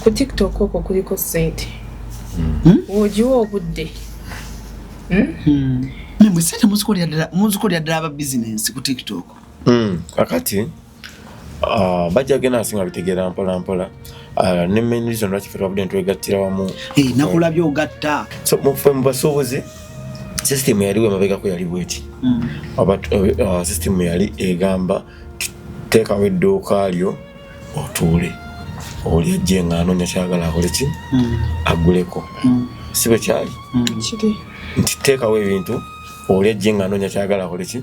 ku TikTok okwo kuliko sente ojiwa obudde Mwe sente muzikolera ddala aba business ku TikTok kakati bajja gena asinga bitegeera mpola ne main reason lwaki ffe twabudde ntwegattira wamu nakulabye ogatta so mu basuubuzi system yali wemabegako yali bweti system yali egamba teekawo edduuka lyo otuule oli ajje nga anoonya kyagala akole ki agguleko si bwe kyali nti teekawo ebintu oli ajje nga anoonya kyagala akole ki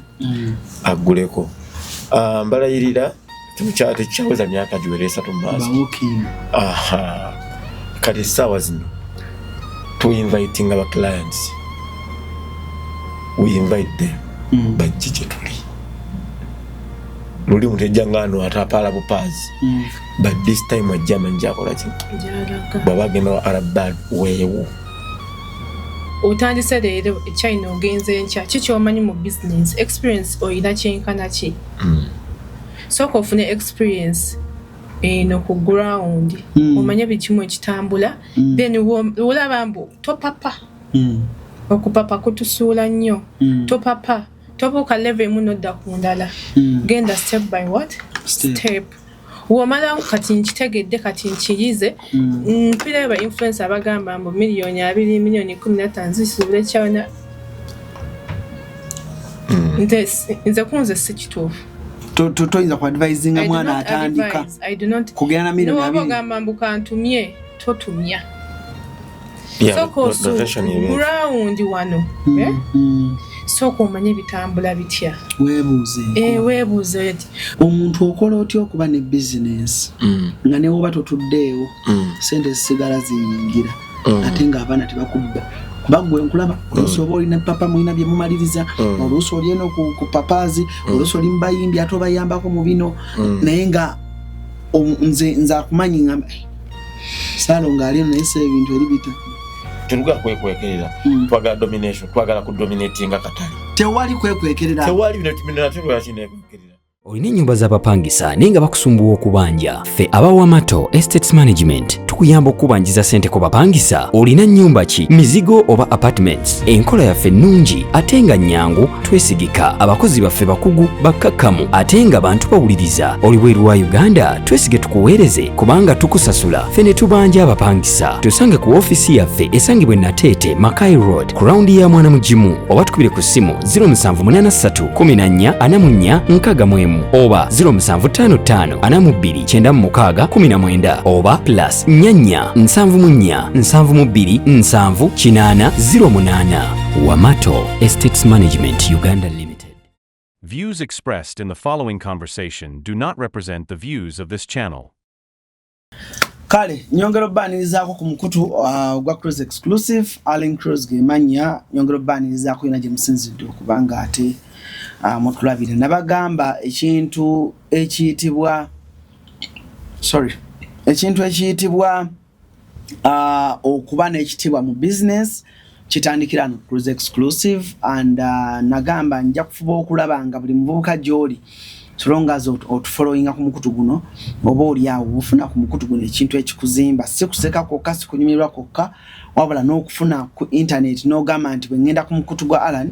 agguleko mbalayirira tekikyaweza myaka giwera 3 mu maaso kati essaawa zino tuinviting aba clients we invite them bajje gye tuli luli mutejja ngano atapaala bupaazi but this time ajja manja akola ki bw'aba agenda wa Arab weewo otandise leero China ogenze nkya kikyomanyi mu business experience oyina kyenkana ki sooka ofune experience eno ku ground omanye buli kimu ekitambula then olaba mbu topapa okupapa kutusuula nnyo topapa tobuuka level emu nodda ku ndala genda step by what step womala kati nkitegedde kati nkiyize mpira ba influencer abagamba mbu miliyoni 2 miliyoni 15 zisubire kyana nze kunze si kituufu toyinza ku advising mwana atandika kugenda na miliyoni 2 n'obagamba mbu kantumye totumya ground wano sooka omanye bitambula bitya weebuuze omuntu okola otya okuba ne business nga ne woba totuddeewo sente zisigala ziyingira ate ng'abaana tebakubba kuba gwe nkulaba oluusi oba olina papa mulina bye mumaliriza oluusi oli eno ku papaazi oluusi oli mubayimbi ate obayambako mu bino naye nga nze akumanyi ngamba saalo ng'ali eno naye se ebintu eri bita turuga kwekwekerera twagala domination twagala kudominatinga katali tewali kwekwekerera tewali bino ya kine kwekwekerera olina ennyumba z'abapangisa naye nga bakusumbuwa okubanja ffe aba Wamato Estates Management tukuyamba okubanjiza ssente ku bapangisa olina nnyumba ki mizigo oba apartments enkola yaffe nnungi ate nga nnyangu twesigika abakozi baffe bakugu bakkakkamu ate nga bantu bawuliriza oli bweru wa Uganda twesige tukuweereze kubanga tukusasula ffe ne tubanja abapangisa tusange ku ofiisi yaffe esangibwa Nateete Mackay Road ku rawundi ya mwana mugimu oba tukubire ku ssimu 0783 14 44 nkaaga oba 0755 42 96 oba plus 44 74 72 7 08 Wamato Estates Management Uganda Limited. Views expressed in the following conversation do not represent the views of this channel. Kale nyongero banirizaako ku mukutu gwa Cruise Exclusive Allen Cruise gemanya nyongero banirizaako ina jemusinzidde okubanga ate mutulabire nabagamba ekintu ekiyitibwa okuba n'ekitibwa mu business kitandikira no Cruise Exclusive and nagamba nja kufuba okulaba nga buli muvubuka gy'oli tulongaza otufollowinga ku mukutu guno oba oli awo ufuna ku mukutu guno ekintu ekikuzimba si kuseka kokka si kunyumirwa kokka wabula n'okufuna ku internet n'ogamba nti bwe ngenda ku mukutu gwa Alan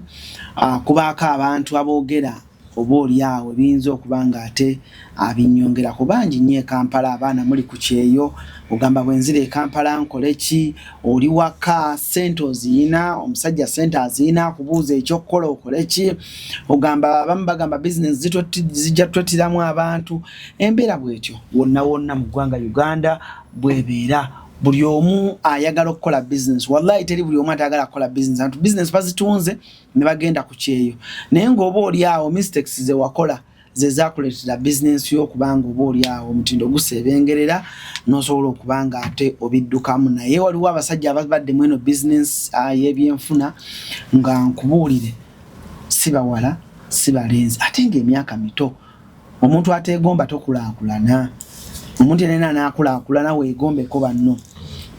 kubaako abantu aboogera oba oli awo ebiyinza okuba nga ate abinyongera ku bangi nnyo e Kampala abaana muli ku kyeyo ogamba bwe nzira e Kampala nkole ki oli waka ssente oziyina omusajja ssente aziyina akubuuza ekyokukola okole ki ogamba abamu bagamba business zijja twettiramu abantu embeera bwetyo wonna mu ggwanga Uganda bwebeera buli omu ayagala okukola business wallahi teri buli omu atagala kukola business antu business bazitunze ne bagenda ku kyeyo naye ng'oba oli awo mistakes ze wakola ze zakuleetera business yo kubanga oba oli awo omutindo gusebengerera n'osobola okubanga ate obiddukamu naye waliwo abasajja ababadde mweno business y'ebyenfuna nga nkubuulire si bawala si balenzi ate ng'emyaka mito omuntu ateegomba tokulaakulana omuntu yenna anaakulaakulana weegombeko banno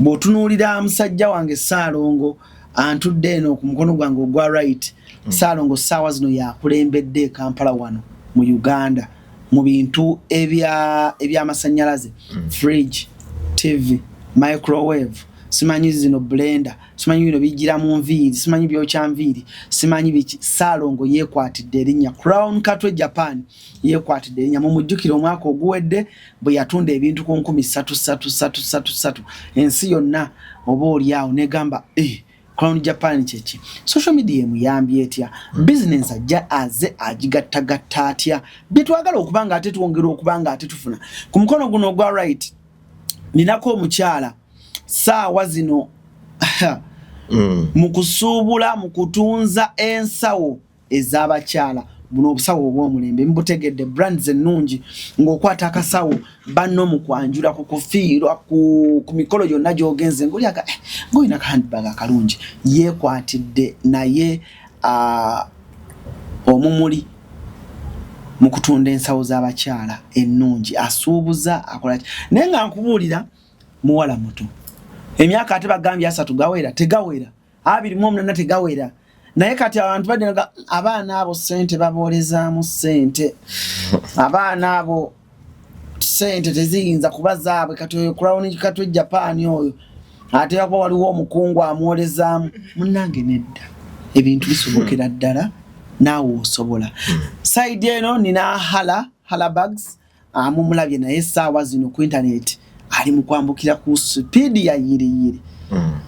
bw'otunuulira musajja wange Ssaalongo antudde eno ku mukono gwange ogwa right Ssaalongo ssaawa zino yakulembedde e Kampala wano mu Uganda mu bintu eby'amasannyalaze fridge TV microwave, simanyi zino blender, simanyi bino bijira mu nviiri, simanyi byokya nviiri, simanyi biki. Ssaalongo yeekwatidde erinnya Crown Katwe Japan yeekwatidde erinnya. Mumujjukire omwaka oguwedde bwe yatunda ebintu ku 333 ensi yonna oba oliawo negamba Crown Japan chechi. Social media emuyambye etya? Business ajja aze agigattagatta atya? Bitwagala okubanga ate tuwongera okubanga ate tufuna. Ku mukono guno ogwa right ninako omukyala saawa zino mukusuubula mukutunza ensawo ez'abakyala. Buno obusawo obw'omulembe mbutegedde brands ennungi ng'okwata akasawo banno mu kwanjula ku kufiirwa ku mikolo gyonna gy'ogenze ng'olyaga ng'olina ka handbag akalungi yeekwatidde naye omumuli mu kutunda ensawo z'abakyala ennungi asuubuza akola naye nga nkubuulira muwala muto emyaka ate bagambye 3 gawera tegawera 28 tegawera naye kati abantu badde abaana abo sente baboolezaamu sente abaana abo sente teziyinza kuba zaabwe kati oyo Crown Katwe Japan oyo ate yakuba waliwo omukungu amwolezaamu munnange nedda ebintu bisobokera ddala naawe osobola. Side eno nina hala bags mumulabye naye essaawa zino ku internet ali mu kwambukira ku speed ya yiriyiri.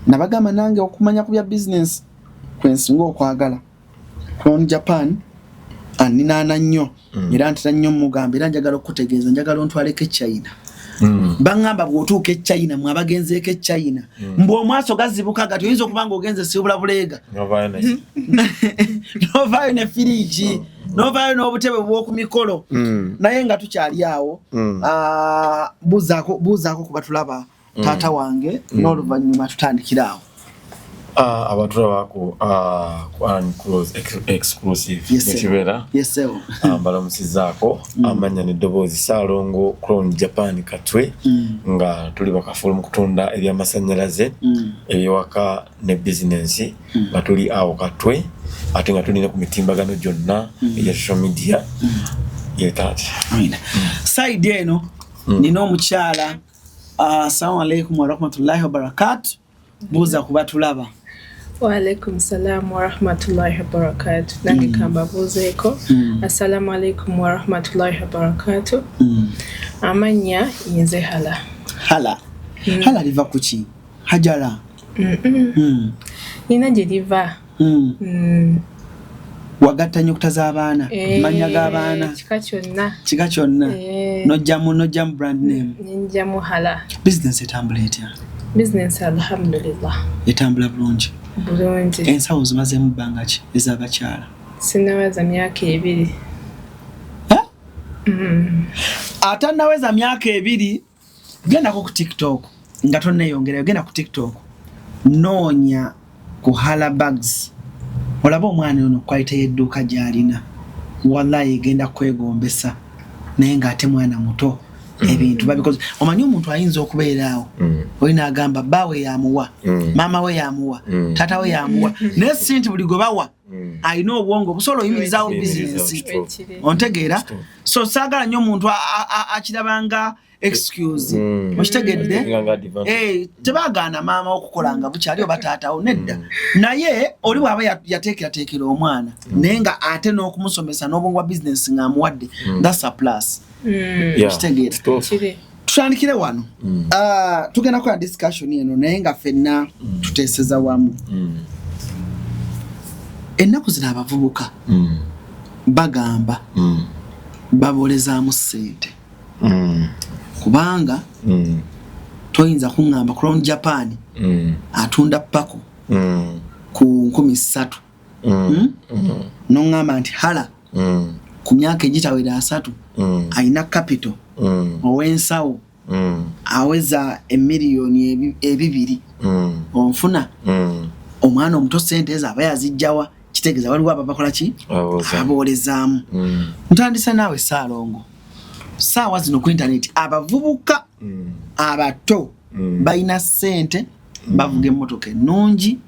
Nabagamba nange okumanya ku bya business kwensinga okwagala Crown Japan aninana nnyo era ntira nnyo mugamba era njagala okutegeeza njagala ontwaleko China. Bangamba bw'otuuka China mwabagenzeeko China mbwo omwaso gazibuka gati oyinza okubanga ogenze sibula buleega novayo ne firiji novayo n'obutebe bw'oku mikolo naye nga tukyali awo buuzaako kuba tulaba taata wange n'oluvannyuma tutandikira awo. Abatulabako Unclose Exclusive nekibera mbalamusizaako amanya n'eddoboozi Ssaalongo Crown Japan Katwe nga tuli bakafulu mu kutunda ebyamasannyalaze ebyewaka ne bizinensi nga tuli awo Katwe ate nga tulina ku mitimbagano gyonna eya social media yetaati. Side eno nina omukyala assalamu alaikum wa rahmatullahi wa barakatuh buuza kuba tulaba. Wa alaikum salam wa rahmatullahi wa barakatuh. Nange kamba buzeeko. Assalamu alaikum wa rahmatullahi wa barakatuh. Amanya yinze hala. Hala liva kuki? Hajara. Nina gye liva. Wagatta nyukuta z'abaana manya g'abaana kika kyonna nojjamu brand name njjamu hala. Business etambula etya? Business alhamdulillah etambula bulungi. Ensawo zimazeemu bbanga ki ez'abakyala? Sinaweza myaka 2. Atannaweza myaka 2 gendako ku TikTok nga tonneeyongerayo genda ku TikTok noonya ku hala bags olaba omwana ono kwayita y'edduuka gy'alina wallahi genda kwegombesa naye ng'ate mwana muto ebintu babikoze. Omanyi omuntu ayinza okubeeraawo olina agamba baawe yamuwa maama we yamuwa taata we yamuwa naye sente buli gwe bawa alina obwongo busobola oyimirizaawo bizinesi ontegeera. So saagala nnyo omuntu akirabanga excuse okitegedde tebagaana maama okukolanga bukyali oba taatawo nedda naye oli bw'aba yateekerateekera omwana naye nga ate n'okumusomesa n'obwongo bwa bizinesi ng'amuwadde that's a plus. Kitegeera tutandikire wano tugenda kukola discussion eno naye nga ffenna tuteeseza wamu. Ennaku zino abavubuka bagamba baboolezaamu ssente kubanga toyinza kuŋŋamba Crown Japan atunda pako ku 3,000 n'oŋŋamba nti hala ku myaka egitawera 3 alina capital ow'ensawo aweza emiliyoni 2 onfuna omwana omuto sente ezo aba yazijjawa kitegeeza waliwo aba bakola ki ababoolezaamu. Ntandise naawe Ssaalongo saawa zino ku internet abavubuka abato balina sente bavuga emmotoka ennungi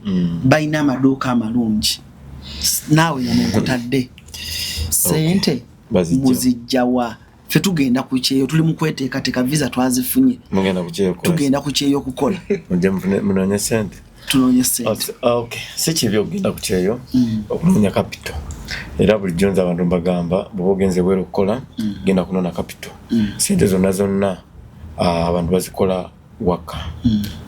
balina amaduuka amalungi naawe yamunkutadde sente muzijjawa fe tugenda ku kyeyo tuli mu kweteekateeka visa twazifunye mugenda ku kyeyo tugenda ku kyeyo kukola mujja munonye sente tunonye sente okay si kibyo ogenda ku kyeyo okunoonya capital era bulijjo nze abantu mbagamba bw'oba ogenze bwera okukola genda kunona capital sente zonna abantu bazikola waka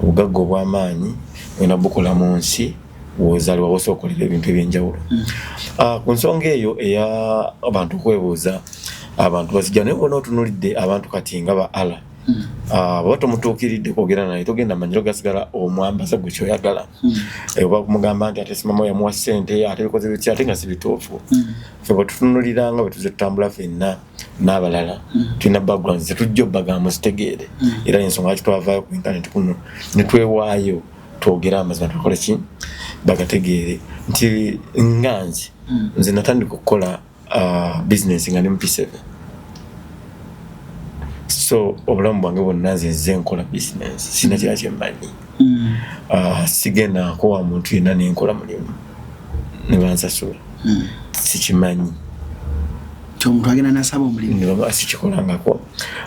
obugagga obw'amaanyi olina bukola mu nsi wozaliwa wosokolera ebintu ebyenjawulo ku nsonga eyo eya abantu okwebuuza abantu bazijja naye bona otunulidde abantu kati nga ba ala baba tomutuukiridde kwogera naye togenda manyiro gasigala omwambaza gwe kyoyagala oba kumugamba nti ate simama yamuwa ssente ate bikoze bitya ate nga si bituufu fe bwe tutunuliranga bwe tuze tutambula ffenna n'abalala tulina background zetujja obbagamba zitegeere era ensonga lwaki twavaayo ku intaneti kuno ne twewaayo twogera amazima tukola ki bagategeere nti nganze nze natandika okukola business nga ndi mu P7 so obulamu bwange bwonna nze nkola business sina kira kyemmanyi sigenda nkowa muntu yenna nenkola mulimu ne bansasula sikimanyi omuntu agenda nasaba omulimu sikikolangako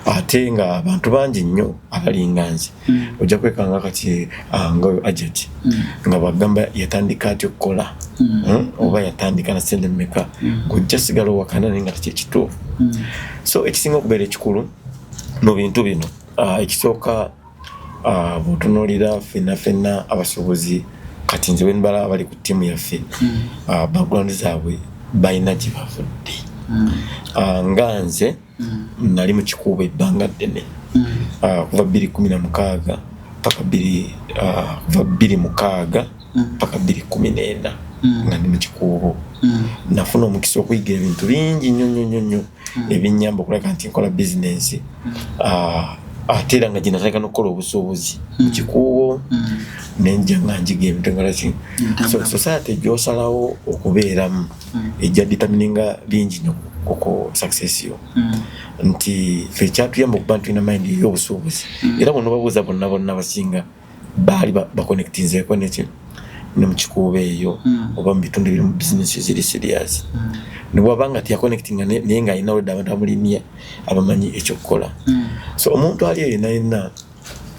ate nga abantu bangi nnyo abalinga nze ojja kwekanga kati nga agent nga bagamba yatandika atyo okukola oba yatandika na sente mmeka ng'ojja sigala owakana naye nga tekyekituufu so ekisinga okubeera ekikulu mu bintu bino ekisooka bw'otunuulira ffenna abasuubuzi kati nze bwe nbala abali ku ttiimu yaffe background zaabwe balina gye bavudde nga nze nali mu kikuubo ebbanga ddene kuva 2016 paka 2016 paka 2019 nga ndi mu kikuubo nafuna omukisa okuyiga ebintu bingi nnyo ebinnyamba okuleka nti nkola bizinensi ate era nga gye natandika n'okukola obusuubuzi mu kikuubo nenja nga njiga ebintu engalaki society gy'osalawo okubeeramu ejja ditamininga bingi nnyo ku success yo nti fe kyatuyamba okuba tulina mind y'obusuubuzi era bonna babuuza bonna basinga baali bakonectinzeeko neki ne mu kikuubo eyo oba mu bitundu biri mu bizinesi ziri serious ne bwabanga tiyakonectinga naye ng'alinawo dda abantu amulimye abamanyi ekyokukola so omuntu ali eyo yenna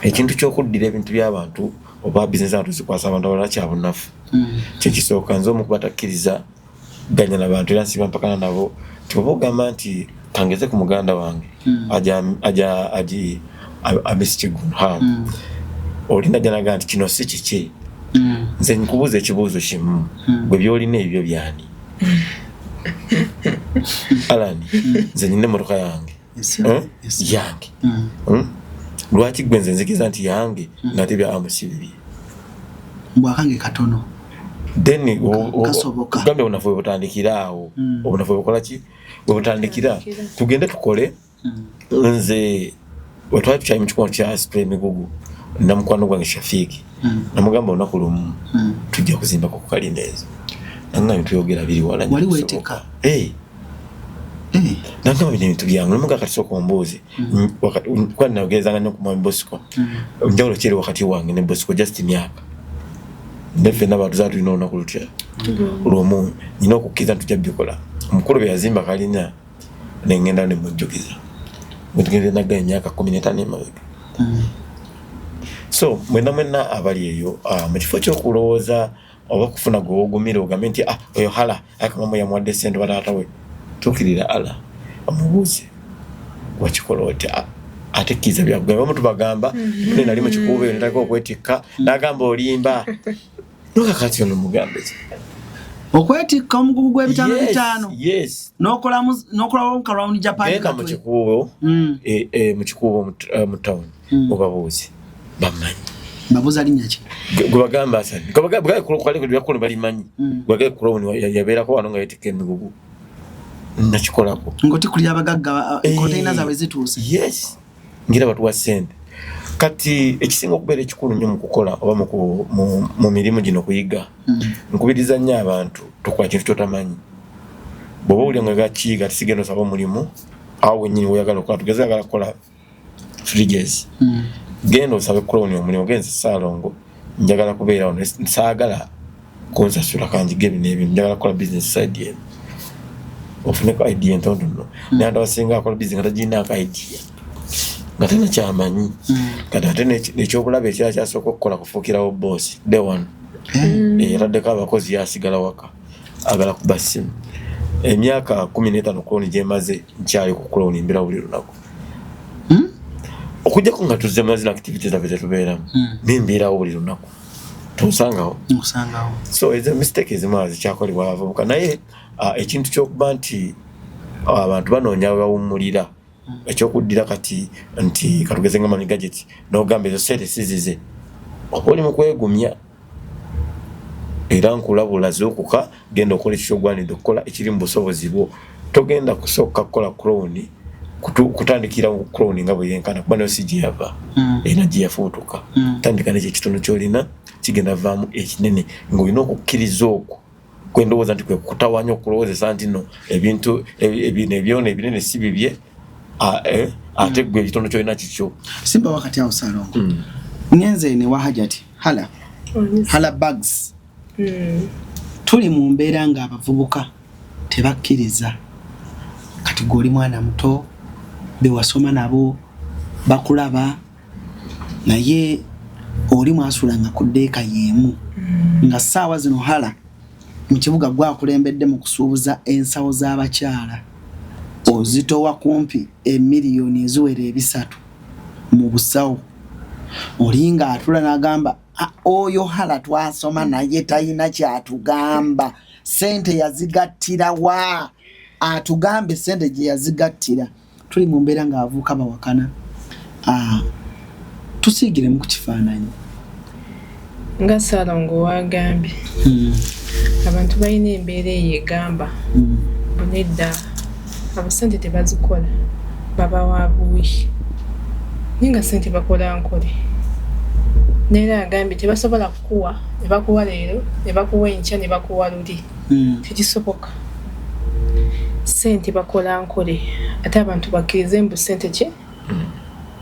ekintu ky'okuddira ebintu by'abantu oba bizinesi abantu zikwasa abantu abalala kyabunafu kyekisooka nze omu kubatakkiriza ganya n'abantu era nsiba mpakana nabo tiboba ogamba nti kangeze ku muganda wange aji abisi kigunu olina janaga nti kino si kiki nze nkubuuza ekibuuzo kimu gwe byolina ebyo byani alani nze nyina emmotoka yange yange lwaki gwe nze nzikiza nti yange ngate bya amusibiri mbwakange katono then gambe unafu butandikira awo obunafu bukola ki butandikira tugende tukole nze watwali tuchayi mu kikono kya spray migugu namukwano gwange Shafiki namugamba onaku lumu tujja kuzimba ku kalineza nanga tuyogera biri wala wali weteka nanga bintu byangu namuga kati soko mbuzi wakati kwa naogezanga nnyo ku Bosco njawulo kiri wakati wange ne Bosco just myaka nefe n'abantu zaatu ino olunaku lutya olw'omu nina okukkiriza tujja bikola omukulu bye yazimba kalina nengenda ne mujjukiza bwetugenze nagga emyaka 15 emabega so mwenna abali eyo mu kifo ky'okulowooza oba kufuna gw'ogumira ogambe nti oyo hala akamama yamuwadde ssente bataata we tuukirira ala omubuuze wakikola oti ate kiza byagamba omuntu bagamba ne nali mu kikuubo netaka okwetikka n'agamba olimba nokakati ono mugambe okwetikka omugugu gw'ebitano bitano yes n'okolawo karound Japan katwe mu kikuubo mu kikuubo mu town obabuuze bamanyi babuuza linnya ki gwe bagamba asani bwakulu balimanyi gwagale kulowuni yabeerako wano nga yetikka emigugu nakikolako ngoti kuli abagagga container zaabwe zituuse yes ngira batuwa ssente kati ekisinga okubeera ekikulu nnyo mu kukola oba mu mirimu gino kuyiga nkubiriza nnyo abantu tukola kintu kyotamanyi bw'oba owulira nga gakiyiga tisigenda osaba omulimu awo wennyini weoyagala okukola tugeze agala kukola fridges genda osabe kulowuni omulimu genze Saalongo njagala kubeera wano nsaagala kunsasula kanjiga ebyo n'ebintu njagala kukola business side eno ofune idea entondo no nanda wasinga akola business ngata jina ka idea ngata na chamanyi kata ate n'ekyobulabe ekira kyasooka okukola kufuukirawo boss day one eraddeko abakozi yasigala waka agala kuba ssimu emyaka 15 kuloni gyemaze nkyali ku kuloni mbira buli lunaku okujjako nga tuzze mazina activities zaffe zetubeeramu mimbiirawo buli lunaku tusangawo so ezo mistake ezimu zikyakolebwa abavubuka naye ekintu ky'okuba nti abantu banoonya bawummulira ekyokuddira kati nti katugeze nga mani gadget n'ogamba ezo sente sizize oba oli mu kwegumya era nkulabula zuukuka genda okola ekikyogwanidde okukola ekiri mu busobozi bwo togenda kusooka kukola clone kutandikira clone nga bwe yenkana kuba nayo si gyeyava erina gyeyafuutuka tandika nekyo ekitono kyolina kigenda vaamu ekinene ng'olina okukkiriza okwo kwendowooza nti kwe kutawanya okulowoozesa nti no ebintu ebyona ebinene si bibye ate gwe ekitono kyolina kikyo simba wakati awo Salongo ngenze ne wahajati hala bags tuli mu mbeera nga abavubuka tebakkiriza kati goli mwana muto bewasoma nabo bakulaba naye oli mwasulanga ku ddeeka y'emu nga ssaawa zino hala mu kibuga gwakulembedde mu kusuubuza ensawo z'abakyala ozitowa kumpi emiliyoni eziwera 3 mu busawo olinga atula n'agamba oyo hala twasoma naye talina kyatugamba sente yazigattira wa atugambe sente gye yazigattira tuli mu mbeera nga avuuka bawakana tusiigiremu ku kifaananyi nga Salongo wagambye abantu balina embeera eyegamba bunedda abasente tebazikola baba wabuwi ninga sente bakola nkole nera agambye tebasobola kukuwa ne bakuwa leero ne bakuwa enkya ne bakuwa luli tekisoboka sente bakola nkole ate abantu bakkirize mbu sente ki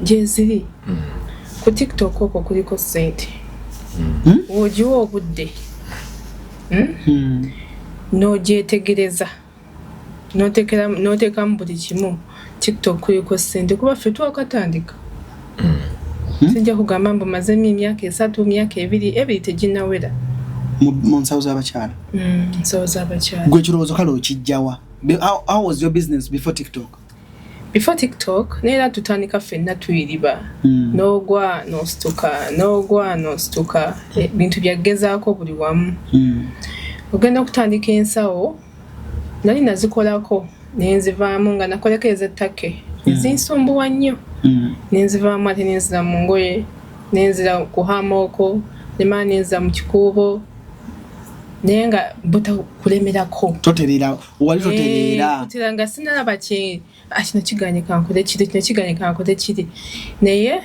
gyeziri ku TikTok okwo kuliko sente ogiwa obudde n'ogyetegereza n'oteekamu buli kimu TikTok kuliko sente kuba ffe twakatandika sijja kugamba mbu mazemu emyaka 3 myaka 2 teginnawera mu nsawo z'abakyala nsawo z'abakyala gwe kirowoozo kale okijjawa how was your business before TikTok neera tutandika ffenna tuyiriba n'ogwa n'osituka ebintu byagezaako buli wamu ogenda okutandika ensawo nali nazikolako nenzivaamu nga nakoleko ez'ettake ezinsumbuwa nnyo nenzivaamu ate nenzira mu ngoye nenzira ku hamooko nemala nenzira mu kikuubo naye nga butakulemerako wali totereera nga sinalaba kino kiganye kankole kiri naye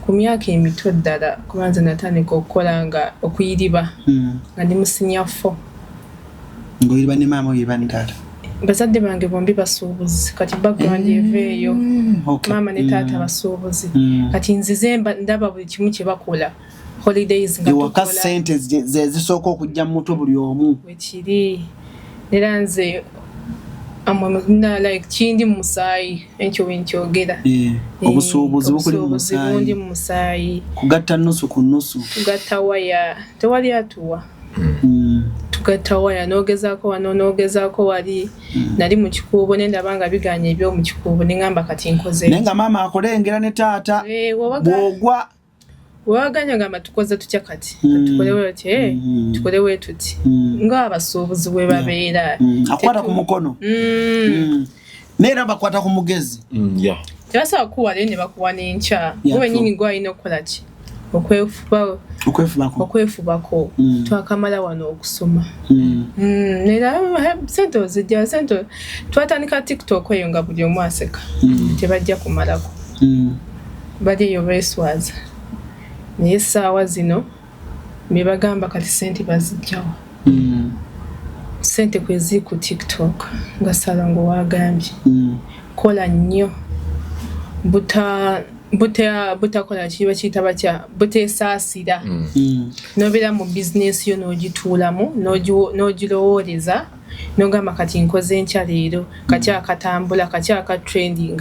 ku myaka emito ddala kubanza natandika okukola nga okuyiriba nga ndi musinyafo ng'oyiriba ne maama oyiriba ne taata bazadde bange bombi basuubuzi kati background eveeyo maama ne taata basuubuzi kati nzize ndaba buli kimu kye bakola holidays nga tukola sente zisooka okujja mu mutwe buli omu wekiri era nze amuna like kindi musaayi ekyo wenkyogera obusuubuzi bukuli mu musaayi kugatta nusu ku nusu kugatta waya tewali atuwa tugatta waya n'ogezaako wano n'ogezaako wali nali mu kikuubo nendaba nga biganye eby'omu kikuubo neŋŋamba kati nkoze naye nga maama akolengera ne taata bw'ogwa waganya ngamba tukoze tutya kati tukolewe tukolewe tuti nga abasuubuzi bwe babeera akwata ku mukono neera bakwata ku mugezi tebasobola kukuwa ne bakuwa n'enkya gwe nyini gwalina okukola ki okwefubako twakamala wano okusoma neera sente ozijja sente twatandika TikTok eyo nga buli omu aseka tebajja kumalako bali eyo beswaza naye essaawa zino bebagamba kati sente bazijjawa sente kweziri ku TikTok nga Salongo wagambye kola nnyo butakola kiba kiyita batya buteesaasira nobeera mu bizinesi yo n'ogituulamu n'ogirowooleza nogamba kati nkoze nkya leero kati akatambula kati akatrending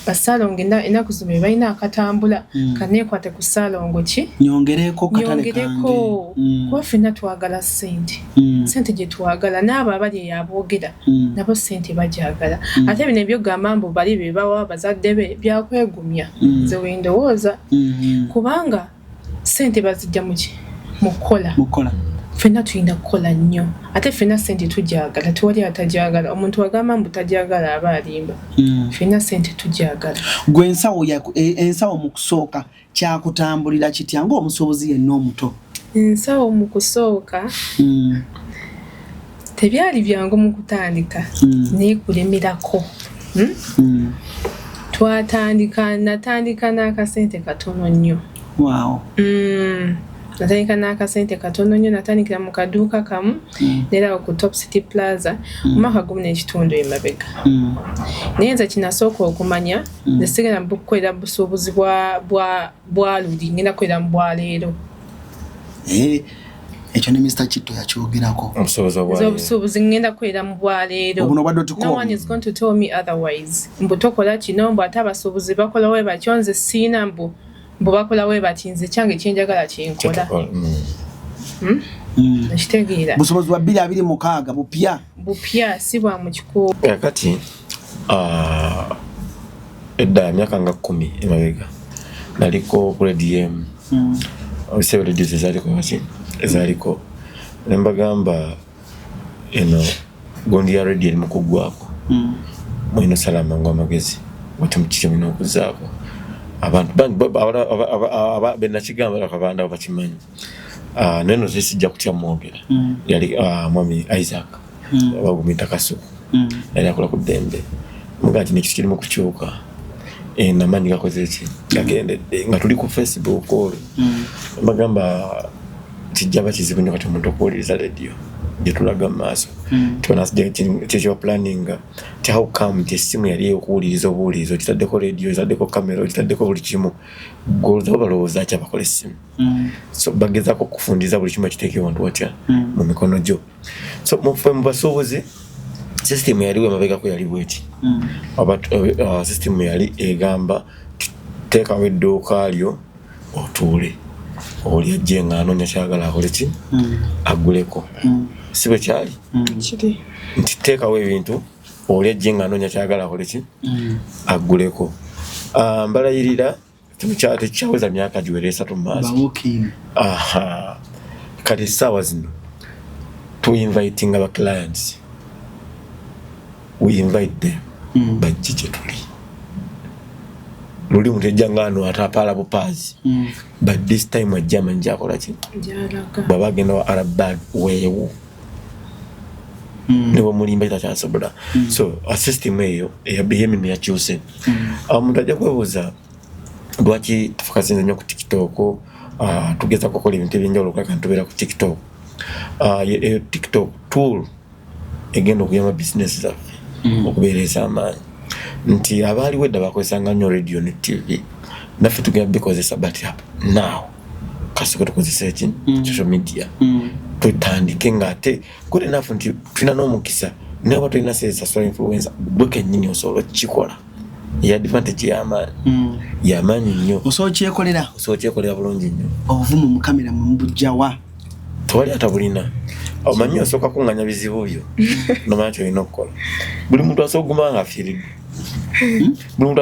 basalongo enaku zino balina akatambula kaneekwate ku salongo ki nyongereko katale kange kuba ffenna twagala ssente ssente gye twagala n'abo abali eyaboogera nabo ssente bagyagala ate bino ebyogamba mbu bali be bawa bazadde be byakwegumya nze wendowooza kubanga ssente bazijja mu kukola ffenna tulina kukola nnyo ate ffenna ssente tugyagala tewali atagyagala omuntu agamba mbu tagyagala aba alimba ffenna ssente tugyagala gwe ensawo mu kusooka kyakutambulira kitya ng'omusuubuzi yenna omuto ensawo mu kusooka tebyali byangu mu kutandika naye kulemerako natandika n'akasente katono nnyo natandika n'akasente katono nnyo natandikira mu kaduuka kamu neera ku Top City Plaza omwaka 10 emabega naye nze kinasooka okumanya nze sigenda bukukolera busuubuzi bwa luli ngenda kukolera mu bwaleero ekyo ne Mr. Kitto yakyogerako obusuubuzi ngenda kukolera mu bwaleero no one is going to tell me otherwise mbu tokola kino mbu ate abasuubuzi bakola we batyo nze siina mbu bakola we bati nze kyange kyenjagala kyenkola nakitegeera busobozi bwa 226 bupya si bwa mu kikuubo kati edda myaka nga 10 emabega naliko ku Radio obise radio ezaliko nembagamba eno gondi ya radio eri mu kuggwako mwino salama ngo amagezi wati mukike mino okuzaako abantu benakigamba akabanda bakimanyi neno zisijja kutya mwogera yali mwami Isaac bagumita Kasuku yali akola ku Dembe mugati ne kirimo kukyuka namanyi gakoze iki yagendedde nga tuli ku Facebook bagamba kijaba kizibu nnyo kati omuntu okuwuliriza radio gyetulaga mu maaso tibanakyekyo planning how come gyessimu yali okuwuliriza obuwulirizo kitaddeko radio kitaddeko kamera kitaddeko buli kimu golooza balowooza ki abakola essimu so bagezaako okufundiza buli kimu ekiteeke wantu watya mu mikono gyo so mu basuubuzi system yaliwo emabegako yali bweti system yali egamba teekawo edduuka lyo otuule oli ajje nga anoonya kyagala akole ki aguleko si bwe kyali nti teekawo ebintu oli ajje nga anoonya kyagala akole ki aguleko mbalayirira tekyaweza myaka giwera 3 mu maaso kati essaawa zino tuinviting aba clients we invite them bajje gye tuli luli mutejja ngano atapala bupazi but this time ajja manja akola ki baba agenda wa Arab weewo nebo mulimba itakyasobola so a system eyo eyabiyemi neyakyuse omuntu ajja kwebuuza lwaki tufokasinze nnyo ku TikTok tugeza kukola ebintu ebyenjawulo kulaka ntubeera ku TikTok TikTok tool egenda okuyamba business zaffe okubeereza amaanyi nti abaaliwo edda bakozesanga nnyo radio ne TV naffe tugenda bikozesa but now kasiko tukozesa eki social media tutandike ng'ate good enough nti tulina n'omukisa naye oba tulina social influencer gwe kennyini osobola okukikola ya advantage y'amaanyi nnyo osobola okyekolera bulungi nnyo obuvumu mu kamera mu bujjawa tewali atabulina omanyi osooka kuŋŋanya bizibu byo nomanya kyolina okukola buli muntu asobola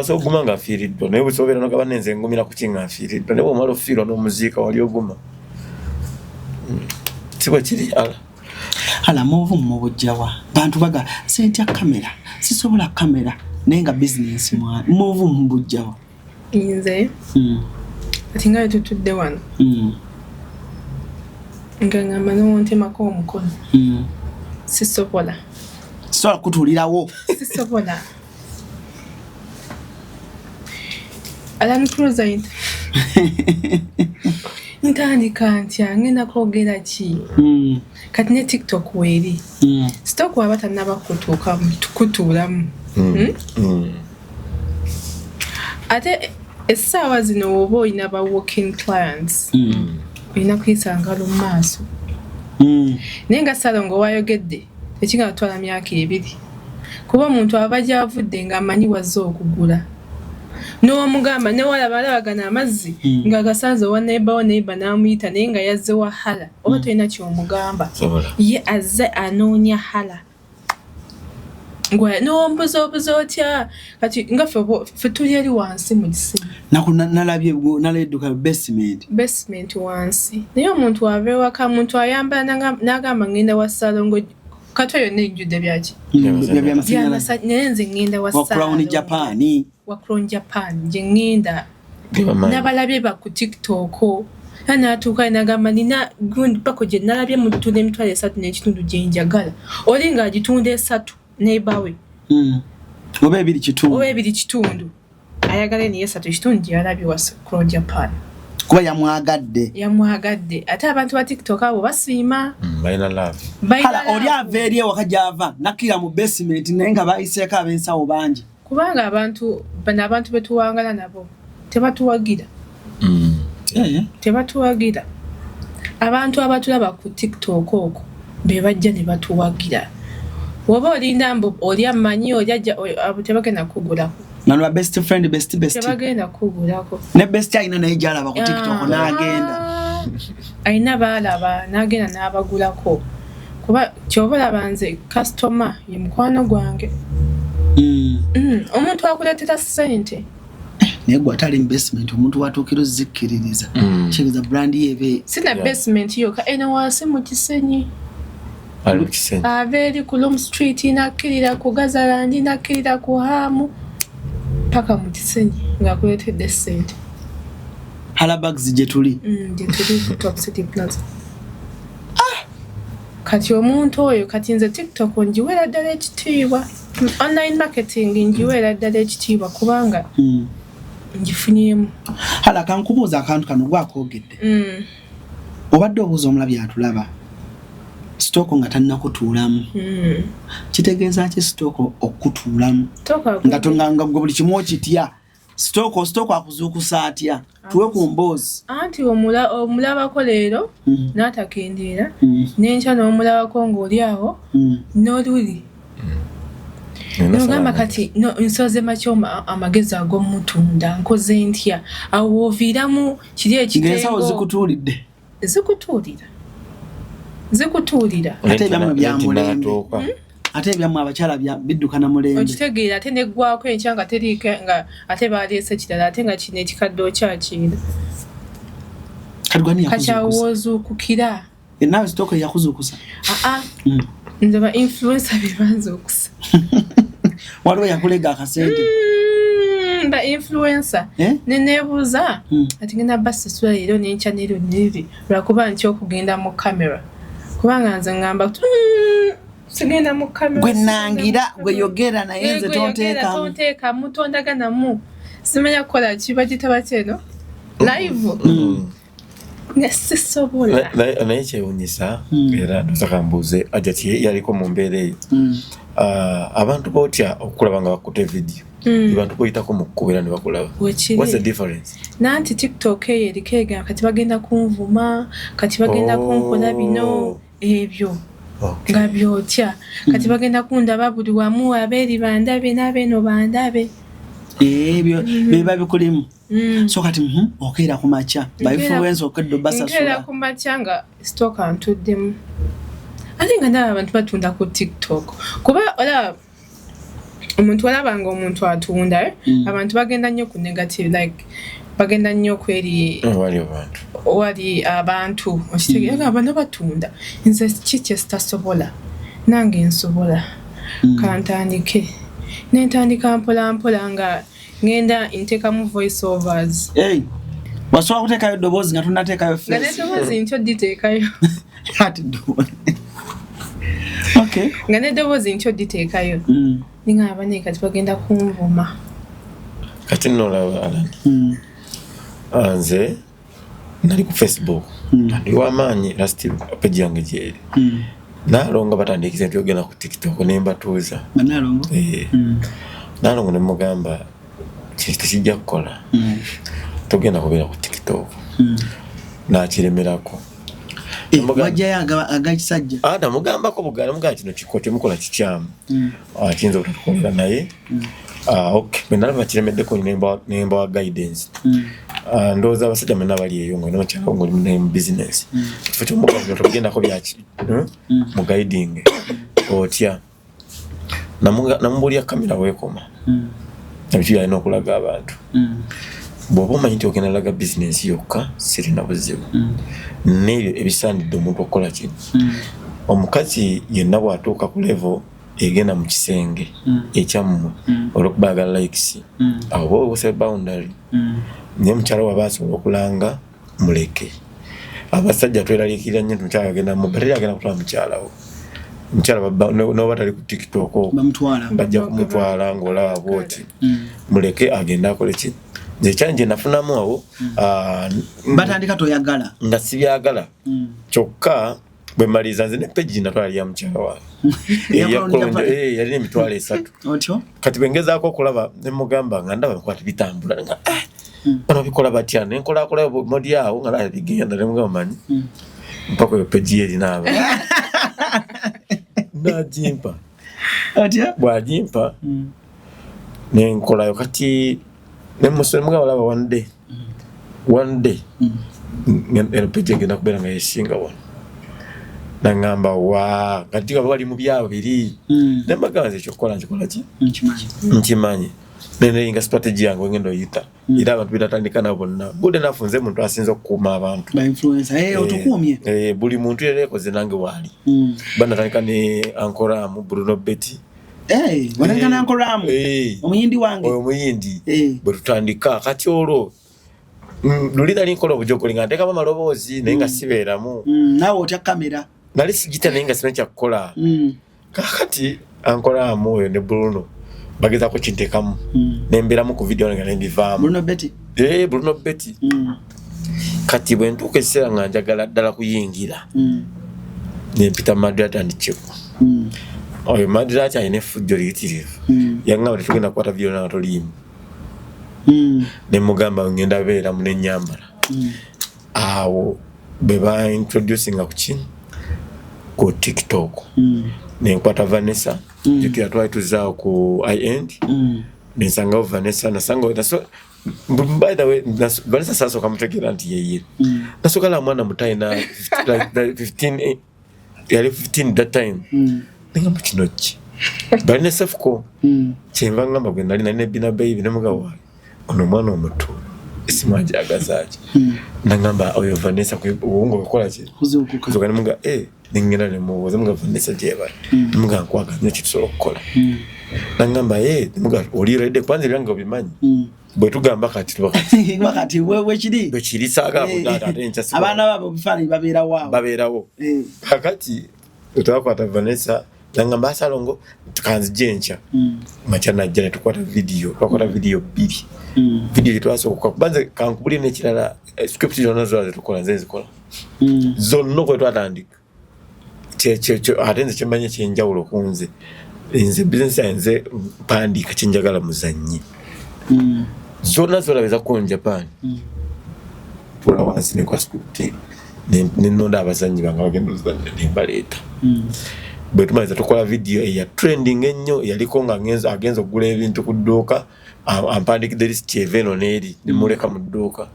okuguma nga afiiriddwa naye bwesobeera nogaba nenze engumira ku kinga afiiriddwa naye bwomala ofiirwa n'omuziika wali oguma si bwe kiri ala muvumu mu bujjawa bantu baga sentya kamera sisobola kamera naye nga bizinensi muvumu mu bujjawa nze ati nga tutudde wano nga ngamba n'ontemako omukono sisobola kutuulirawo sisobola Alan Cruiser ntandika ntya ngenda kwogera ki kati ne TikTok weeri stock waba tannaba kutuulamu ate essaawa zino oba olina ba walking clients olina kuyisanga mu maaso naye nga salongo wayogedde tekigenda kutwala myaka 2 kuba omuntu aba gyavudde ng'amanyi wazze okugula n'omugamba ne walabagana amazzi ng'agasanze owa neighbor n'amuyita naye nga yazze wa hala oba tolina kyomugamba ye azze anoonya hala n'ombuza otya kati nga ffe tuli eri wansi mu kisenyi nalabye basement wansi naye omuntu ava ewaka muntu ayambala n'agamba ngenda wa salongo katwa yonna ejjudde byaki naye nze ngenda wa Crown Japan gye ngenda n'abalabye ba ku TikTok n'atuuka n'agamba nina pako gye nalabye mu tunda emitwalo 3 n'ekitundu gye njagala oli ng'agitunda 3 neighbor oba 2 kitundu ayagala niye 3 kitundu gye yalabye wa Crown Japan kuba yamwagadde ate abantu ba TikTok abo basiima balina love hala oli ava eri ewaka gy'ava nakkira mu basement naye nga bayiseeko ab'ensawo bangi kubanga abantu betuwangala nabo tebatuwagira tebatuwagira abantu abatulaba ku TikTok okwo be bajja ne batuwagira woba olinda mbu oli amanyi abo tebagenda kugulako nano best friend best tebagenda kugulako ne best ayina naye gyalaba ku TikTok n'agenda ayina baalaba n'agenda n'abagulako kuba kyoba olaba nze customer ye mukwano gwange omuntu akuleetera ssente naye gwe atali investment omuntu watuukira ozikkiririza kiriza brand yebe sina basement yoka eno wansi mu kisenyi ava eri ku Loom Street nakkirira ku Gazalandi nakkirira ku Hamu paka mu kisenyi ng'akuleetedde ssente Halabags gye tuli ku Top City Plaza kati omuntu oyo kati nze TikTok njiwera ddala ekitiibwa online marketing njiwera ddala ekitiibwa kubanga njifunyemu hala kankubuuza akantu kano gwakoogedde obadde obuuza omulabi atulaba sitoko nga tannakutuulamu kitegeeza ki sitoko okutuulamu nga buli kimu okitya sitoko akuzuukusa atya tuwe ku mboozi anti omulabako leero n'atakendeera n'enkya n'omulabako ng'oli awo n'oluli nogamba kati nsoze maki amagezi ag'omutunda nkoze ntya awo oviiramu kiri ekitengo zikutuulira ate ebyamwe byamulembe ate ebyamwe abakyala bidduka na mulembe okitegeera ate neggwako enkya nga teriika nga ate baleese kirala ate nga kino ekikadde okyakiina kati awo woozuukukira enaawe sitoko yakuzuukusa nze ba influencer bebanzuukusa waliwo yakulega akasente ba influencer neneebuuza ati ngenda basasula leero n'enkya neero neri lwakuba nti okugenda mu kamera kubanga nze ngamba sigenda mu kamera gwe nangira gwe yogera naye nze tonteekamu tondaganamu simanya kukola kibagitaba kyeno live nesisobola naye kyewunyisa era dotakambuuze ajati yaliko mu mbeera eyo abantu bootya okulaba nga bakuta vidiyo abantu boyitako mu kukubira ne bakulaba what's the difference nanti TikTok eyo eriko egamba kati bagenda kunvuma kati bagenda kunkola bino ebyo nga byotya kati bagenda kundaba buli wamu abeeri bandabe n'abeeno bandabe ebyo biba bikulimu so kati okeera ku makya ba influence okeddo basasula okeera ku makya nga stock antuddemu ate nga ndaba abantu batunda ku TikTok kuba olaba omuntu olabanga omuntu atunda abantu bagenda nnyo ku negative like bagenda nnyo kweri wali abantu okitegeera abantu batunda nze kiki sitasobola nange nsobola kantandike nentandika mpolampola nga ngenda nteekamu voice overs wasobola kuteekayo eddoboozi nga tonnateekayo nga neddoboozi ntyo diteekayo nga neddoboozi ntyo diteekayo ningaba naye kati bagenda kunvuma kati nolaba Alan nze nali ku Facebook ndi wamaanyi last page yange gyeri nalonga batandikiza nti ogenda ku TikTok nembatuuza nalonga nemugamba kiri tekijja kukola togenda kubeera ku TikTok nakiremerako Wajja agakisajja. Namugamba ko bugala muga kino kikote mukola kikyamu. Kiyinza okutukolera naye. Okay, menalaba kiremeddeko nemba wa guidance. Ndowooza abasajja mwenna bali eyo nga nokyala ng'oli mu business. Kifo ky'omugabo togendako byaki mu guiding. Otya. Namubulya kamera weekoma. Nabyo yalina okulaga abantu. Bw'oba omanyi nti ogenda laga business yokka sirina buzibu. N'ebyo ebisaanidde omuntu okukola kino. Omukazi yenna bw'atuuka ku level egenda mu kisenge ekyammwe olw'okubaagala likes awo bw'obuuse boundary naye mukyala waba asobola okulanga muleke. Abasajja tweraliikirira nnyo nti mukyala agenda mu bateri agenda kutwala mukyalawo. Mukyala n'oba tali ku TikTok bajja kumutwala ng'olaba bw'oti muleke agenda akole kino. Nze kyanje nafunamu awo batandika toyagala nga sibyagala kyokka bwe maliza nze ne page natwala ya mukyala wawe yalina emitwalo 3 kati bengezaako okulaba ne mugamba nga ndaba nkwati bitambula nga bano bikola batya ne nkola modi awo nga naye bigenda ne mugamba manyi mpaka yo page erina aba najimpa bwajimpa ne nkolayo kati ne musole mugamba laba one day ngene page ngenda kubeera nga yesinga wano nangamba wa katika bali mu byabo biri nembagaze kyokola nkikola ki nkimanyi nene inga strategy yango ngendo yita ira abantu bitatandika na bonna bude nafunze muntu asinze okukuma abantu ba influencer otukumye buli muntu yereko zinange wali bana tandika ne Ankoramu Bruno Betty wananga na Ankoramu omuyindi wange omuyindi bwe tutandika kati olwo lulida linkola obujoko linga ndeka malobozi nenga sibeeramu nawe otya kamera nali sigita nenga simencha kukola kakati Ankoramu oyo ne Bruno bageza ko kintekamu nemberamu ku video nga ndivamu Bruno Betty Bruno Betty kati bwe ntuke sera nga njagala ddala kuyingira ne Peter Madrid and Chico oyo Madrid ayine fujjo litirivu yanga bwe tugenda kwata video na tolimu ne mugamba ngenda beera mu nenyambala awo beba introducing ku TikTok ne nkwata Vanessa jikira twali tuzao ku iEnd ne nsanga Vanessa naso by the way Vanessa sasa kamutekera nti yeye nasoka la mwana mutaina 15 yali 15 that time ninga mukinochi Vanessa fuko chemvanga magwenda nali bina baby ne mugabo ono mwana omuto isimaje agazaje nangamba oyo Vanessa ko ubungo kokola ki kuzuka nimuga ningena ne muwoza muga Vanessa jeba nimuga nkwaga nyo kitso kokola nangamba nimuga oli ready kwanze byanga bimanyi bwe tugamba kati wakati wewe kiri bwe kiri saga kudata atencha siku abana babo bifani baberawo hakati utakwata Vanessa nangamba asalongo tukanzi jencha machana jana tukwata video bili video twaso kubanze kankubuli nekirala script zonazo tukola nzenzikola zonno kwe twatandika atenze kimanye kyenjawulo kunze nze business yanze pandika kyenjagala muzanyi zona zolabeza ko Japan pula wansi ne kwa script nonda abazanyi banga bagenda nembaleta bwe tumaze tukola video eya trending ennyo yaliko nga agenza okugula ebintu ku dduuka ampandikidde list eveno neri nimuleka mu dduuka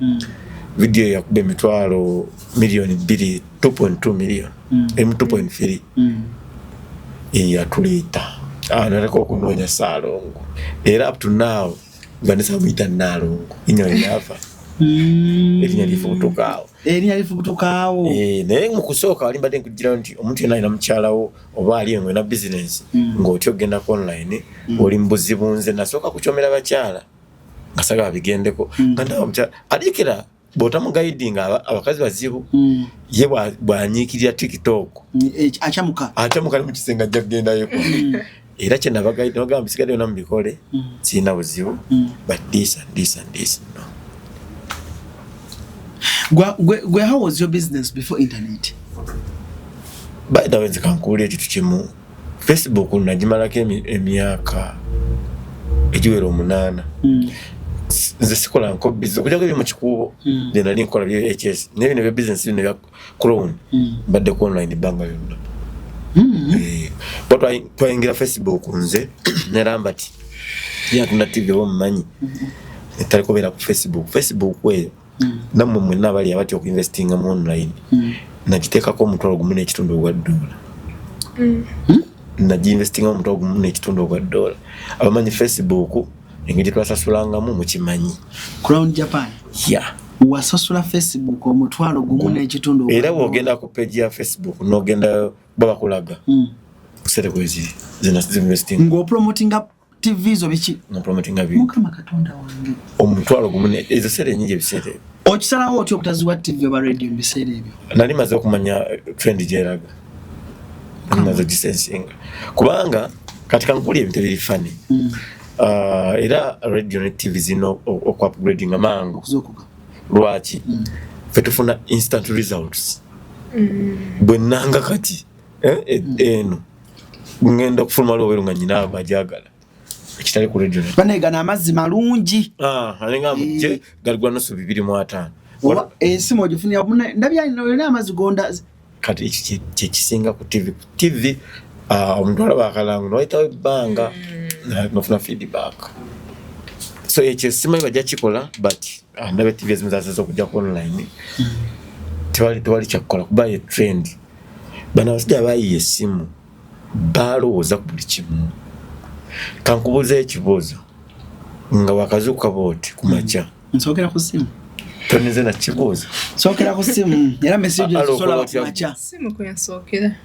video yakube emitwalo million 2.2 million M2.3 yatuleta naleka okunoonya Saalongo era up to now Vanessa mwita Nalongo inyo yafa erinya lifubutukaawo naye mu kusooka wali mbadde nkugira nti omuntu yenna alina mukyalawo oba ali engwe na business ng'otyo ogenda ku online oli mbuzibu nze nasooka kukyomera bakyala nga saga bigendeko nga ndawa mukyala alikira bw'otamu guiding abakazi bazibu ye bw'anyiikirira TikTok acamuka ne mu kisenge ajja kugendayeko era kye nabagaidi nogamba bisigadde byonna mubikole sirina buzibu but this no. How was your business before internet? By the way, nzikankuulira ekintu kimu Facebook nagimalako emyaka egiwera 8 nze sikola nko business kujja kuli mu kikubo nze nali nkola bya HS naye bino bya business bino bya Crown badde ku online banga yonna but twaingira Facebook nze ne Rambati ya tuna TV wo mmanyi etali kubera ku Facebook we namwe mwe nabali abati okuinvestinga mu online nakiteekako omutwalo gumu n'ekitundu ogwa $. Nagiinvestinga omutwalo gumu n'ekitundu ogwa $. Abamanyi Facebook engeri twasasulangamu mukimanyi. Crown Japan. Yeah. Wasasula Facebook omutwalo gumu n'ekitundu ogwa $. Era wogenda ku page ya Facebook n'ogenda baba kulaga. Kusere kwezi zina investing. Ngo promotinga TV zo biki? No promotinga bi. Mukama Katonda wange. Omutwalo gumu ezo sere nyingi bisere. Okisalawo otyo okutaziwa TV oba radio mbisere ebyo. Nali maze okumanya trend gyeraga. Maze distancing. Kubanga katika nkuli ebintu biri fani. Era radio ne TV zino okupgrading amango kuzokuka. Lwaki? Fetufuna instant results. Bwenanga kati eno ngenda kufuluma lwo nga nyina abajagala. Ekitali ku radio. Banega na amazzi malungi. Alenga muje galigwa no 2.5. Esimu ogifunia ndabya ino amazzi gonda kati iki kisinga ku TV. TV omuntu alabakalangu noita banga nofuna feedback. So simanyi bajja kikola but ndabe TV ezimuzaza okujja ku online. Tewali kyakola kuba ye trend. Bana basijja bayi esimu balowooza ku buli kimu. Kankubuza ekibuuzo nga wakazuka bote kumacha. Nsokera ku simu. Tonize na kibuuzo. Sokera ku simu. Era message sola kumacha. Simu ko yasokera.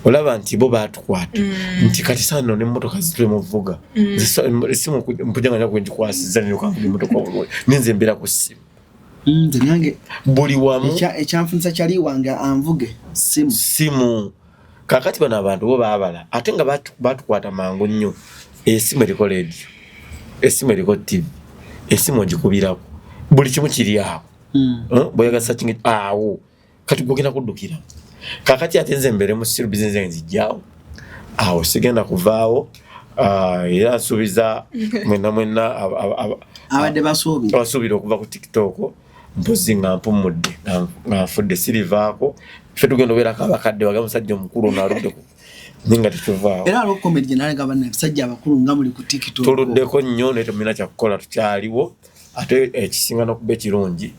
Olaba nti bo batukwata. Nti kati sano ne motoka zitwe muvuga. Simu mpujanga nyako njikwasiza ne kangu motoka olwo. Ninze mbira ku simu. Nze nange buli wamu ekyanfunisa kyali wange anvuge simu. Kakati bana abantu bo baabala ate nga batukwata mangu nnyo. Esimu eriko radio, esimu eriko TV, esimu ogikubirako buli kimu kiri awo. Boyaga searching awo kati gogenda kuddukira. Kakati ate nze mbere mu siru business nzijjawo awo sigenda kuvaawo. Era nsuubiza mwena abadde basuubira okuva ku TikTok mpozi nga mpumudde nga nfudde sirivaako ffe tugenda obeerako abakadde waga musajja omukulu onaaludde ninga tetuvaawo. Era aliwo comedy nalenga bannasajja abakulu nga muli ku TikTok. Tuluddeko nnyo naye temulina kyakukola tukyaliwo ate ekisinga n'okuba ekirungi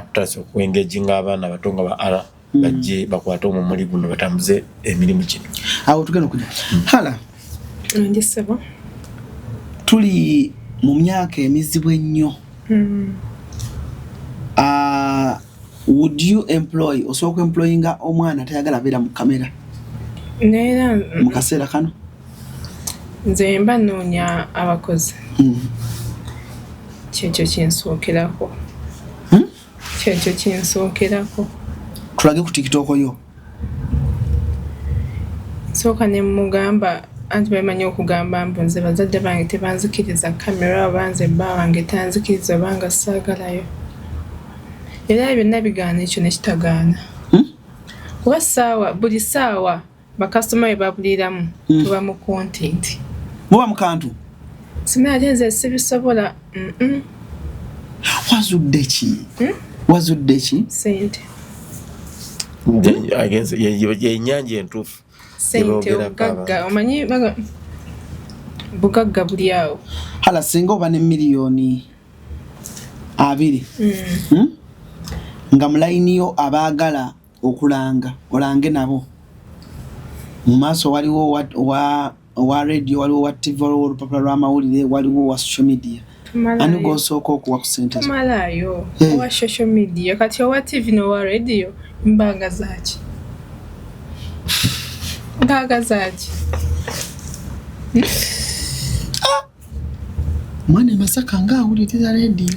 tutasa okuengaginga abaana abato nga ba ara bajje bakwate omumuli guno batambuze emirimu kino. Awo tugenda okujja. Hala. Ndisaba. Tuli mu myaka emizibu ennyo. Would you employ osobola employinga omwana tayagala beera mu kamera? Neera mu kaseera kano nze mba noonya abakozi. Kyekyo kyensookerako. Kyekyo kyensookerako. Tulage ku TikTok yo. Sooka ne mugamba anti bamanyi okugamba mbu nze bazadde bange tebanzikiriza kamera banze bba wange tanzikiriza banga saagalayo. Era byonna bigaana ekyo nekitagaana. Kuba buli saawa bakasitoma be babuliramu tuba mu content. Muba mu kantu? Simanya ate nze sibisobola. Wazudde ki? Wazudde ki? Sente. Yennyanja entuufu. Sente obugagga omanyi bugagga buli awo. Hala singa oba ne miliyoni 2 nga mulayini yo abaagala okulanga olange nabo mu maaso waliwo wa radio waliwo wa TV waliwo olupapula lw'amawulire waliwo wa social media. Ani gw'osooka okuwa ku sente zo? Tumalayo owa social media kati owa TV n'owa radio mbanga zaaki. Mbanga zaaki. Mwana Masaka nga awuliriza radio.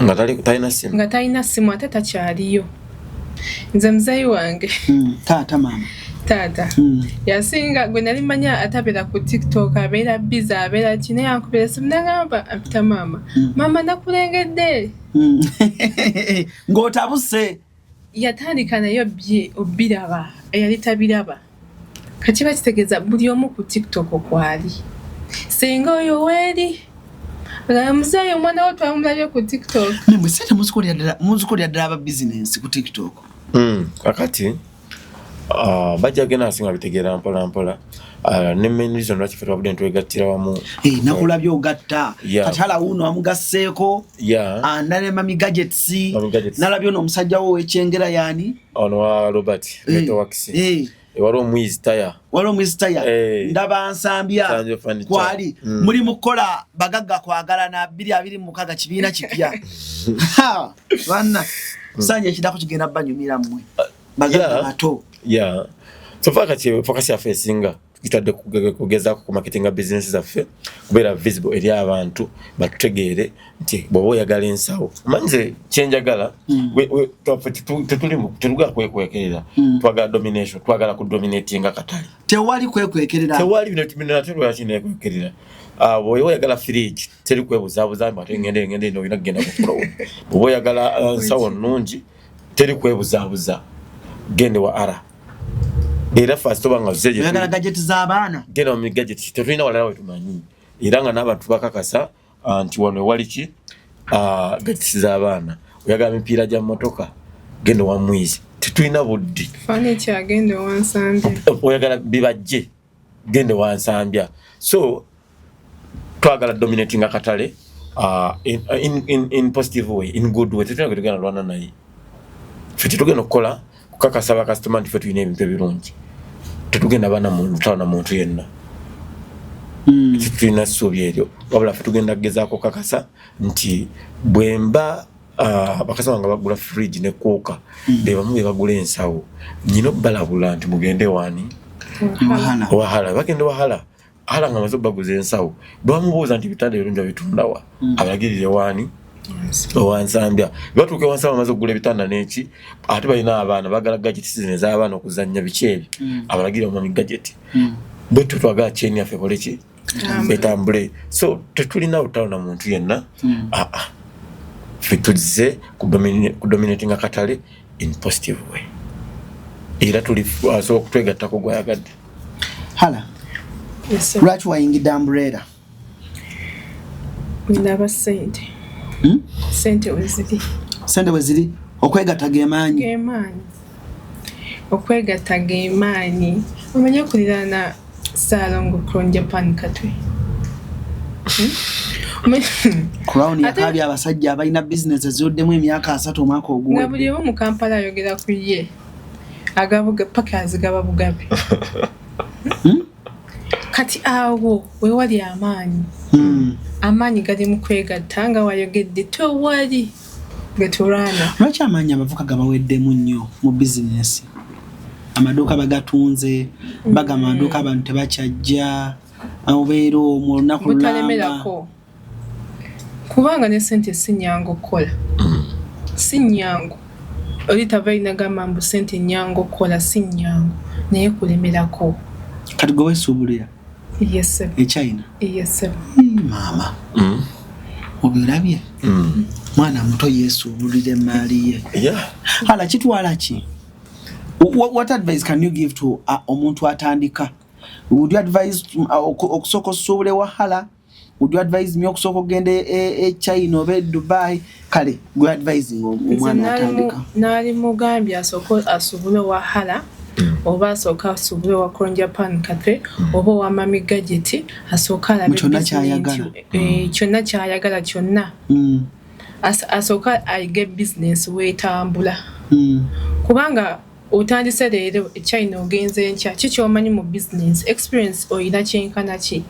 Nga talina simu ate takyaliyo. Nze muzeeyi wange. Taata maama. Taata. Yasinga gwe nali manya atabera ku TikTok abeera busy abeera kino yankubira simu nagamba apita maama. Maama nakulengedde. Ng'otabuse. Yatandika nayo obiraba eyali tabiraba. Kati bakitegeeza buli omu ku TikTok kwali. Singa oyo weeri Musaye mwana watu amulabye ku TikTok. Nemwe sente muzikolera ddala aba business ku TikTok. Kakati bajja gena asinga bitegeera mpola ne reason lwaki ffe twabudde ntwegattira wamu nakulabye ogatta katala uno amugasseeko andale mami gadgets nalabye ono omusajja wo w'ekyengera yani ono wa Robert Networks waliwo omwizi taya ndaba nsambya kwali muli mukola bagagga kwagalana 2026 kibiina kipya banna sanje ekidako kigenda banyumira mmwe bagagga bato so focus ya facinga kitadde kugeza ku marketing business zaffe kubeera visible eri abantu batutegeere nti bwoba oyagala ensawo manze kyenjagala tetuga kwekwekerera twagala domination twagala kudominatinga katale tewali kwekwekerera tewali binaterwa kinekwekerera bwoba oyagala fridge teri kwebuzaabuza ate ngende ino olina kugenda kukulowo bwoba oyagala ensawo nnungi teri kwebuzaabuza gende wa ara era fast obanga zeje tuyagala gadget z'abaana genda mu gadget tetulina walala wetumanyi era nga n'abantu bakakasa nti wano waliki gadget z'abaana oyagala mipiira gya motoka genda wa mwizi tetulina buddi fani kyagenda wansambya oyagala bibajje genda wansambya so twagala dominating akatale in positive way in good way tetulina kugenda lwana naye fiti tugenda okukola kukakasa ba customer nti ffe tulina ebintu ebirungi tetugenda bana muntu tawana muntu yenna tulina ssuubi eryo wabula ffe tugenda kugezaako kakasa nti bwemba bakasaba nga bagula fridge ne kooka bebamu be bagula ensawo nyina obbalabula nti mugende wani wahala bagende wahala nga maze baguza ensawo bamubuuza nti bitanda ebirungi bitundawa abalagirire wani owansambya batuuke wansamba amaze okugula ebitanda n'eki ate balina abaana bagala gadget zino ez'abaana okuzannya biki ebyo abalagirira omwami gadget bwettu twagala kyeni yaffe koleki etambule so tetulina lutalo na muntu yenna ffe tuzze kudominating akatale in positive way era tulisobola okutwegattako gwayagadde hala lwaki wayingidde umbrella ndaba sente sente weziri okwegatta gemaanyi okwegatta gemaanyi omanye okuliraana Salongo Crown Japan katwe Crown yakabye abasajja abalina business eziddemu emyaka 3 omwaka ogwo nga buli omu mu Kampala ayogera ku ye agabuga pakazi gaba bugabe kati awo wewali amaanyi gali mu kwegatta nga wayogedde towali getulana lwaki amaanyi abavuka gabaweddemu nnyo mu business amaduuka bagatunze bagamba amaduuka abantu tebakyajja obeera mu lunaku lulamba kubanga ne sente si nyangu okukola si nyangu oli tavaina gamba mbu sente nyangu okukola si nyangu naye kulemerako kati gwe weesuubulira Yes sir. China. Yes sir. Mama. Obirabye? Mwana muto Yesu bulire mali ye. Yeah. Hala kitwala ki? What advice can you give to omuntu atandika? Would you advise okusoko sobule wahala? Would you advise me okusoko gende China obe Dubai? Kale, go advising omwana atandika. Nali mugambya asoko asubule wahala. Oba asooka asubule wa Crown Japan katwe oba wa mami gadget asooka alabe kyonna kyayagala kyonna asooka ayige business weetambula kubanga otandise leero China ogenze nkya kikyomanyi mu business experience oyina kyenkana ki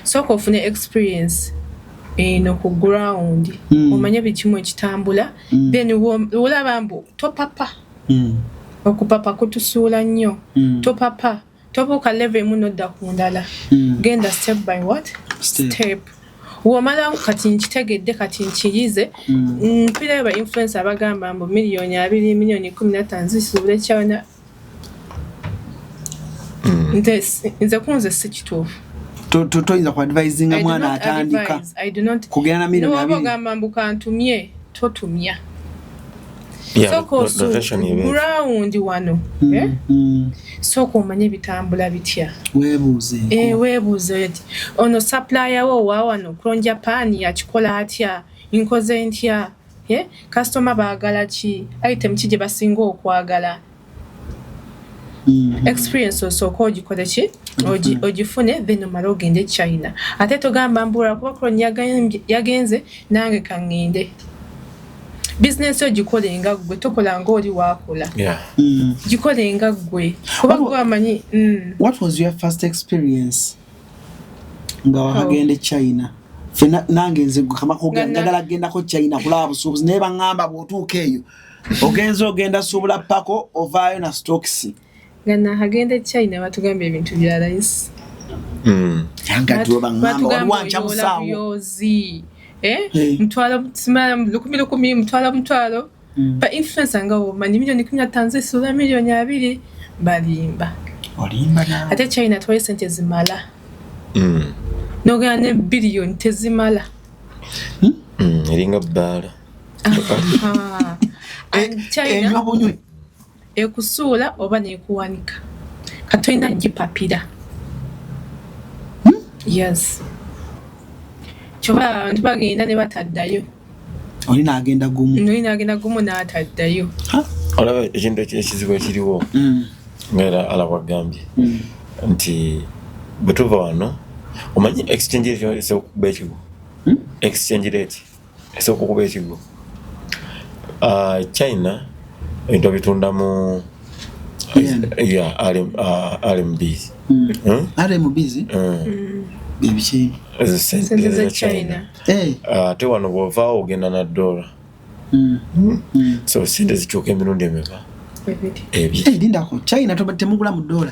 sooka ofune experience no ku ground omanye bikimu ekitambula then wolaba mbu topapa okupapa kutusuula nnyo topapa tobuuka level emu nodda ku ndala genda step by what step womala kati nkitegedde kati nkiyize mpira ba influencer abagamba mbu miliyoni 2 miliyoni 15 zisuubula kyana nze kunze si kituufu toyinza ku advisinga mwana atandika kugenda na miliyoni 2 nobagamba mbu kantumye totumya Soko ground wano soko omanye bitambula bitya weebuuze ono supplier wo wa wano from Japan yakikola atya nkoze ntya customer baagala ki item ki gye basinga okwagala experience osooka ogikole ki ogifune then omala ogende China ate togamba mbula kuba Kron yagenze nange kaŋŋende business ogikole nga gwe tokola ng'oli waakola gikole nga gwe kuba gwe amanyi What was your first experience nga wakagende China fena nange nze kamako njagala gendako China kulaba busuubuzi naye baŋŋamba bw'otuuka eyo ogenza ogenda suubula pako ovaayo na stocks Gana hagende China batugambye ebintu bya rais. Mtwalo mtwalo ba influencer ngawo mani milioni 15 sura milioni 2 balimba na ate China twaye sente zimala nogane billion tezimala eringa bala China ekusuula oba nekuwanika katoina gipapira yes choba abantu bagenda ne bataddayo olina agenda gumu n'ataddayo olaba ekintu ekizibu ekiriwo ngera alabagambye nti bwetuva wano omanyi exchange rate esokuba ekigo exchange rate esokuba ekigo China into bitunda mu RMBs bibichi sente China ate wano bwova ogenda na $. So sente zikyuka emirundi emeka ebiri lindako China temugula mu $.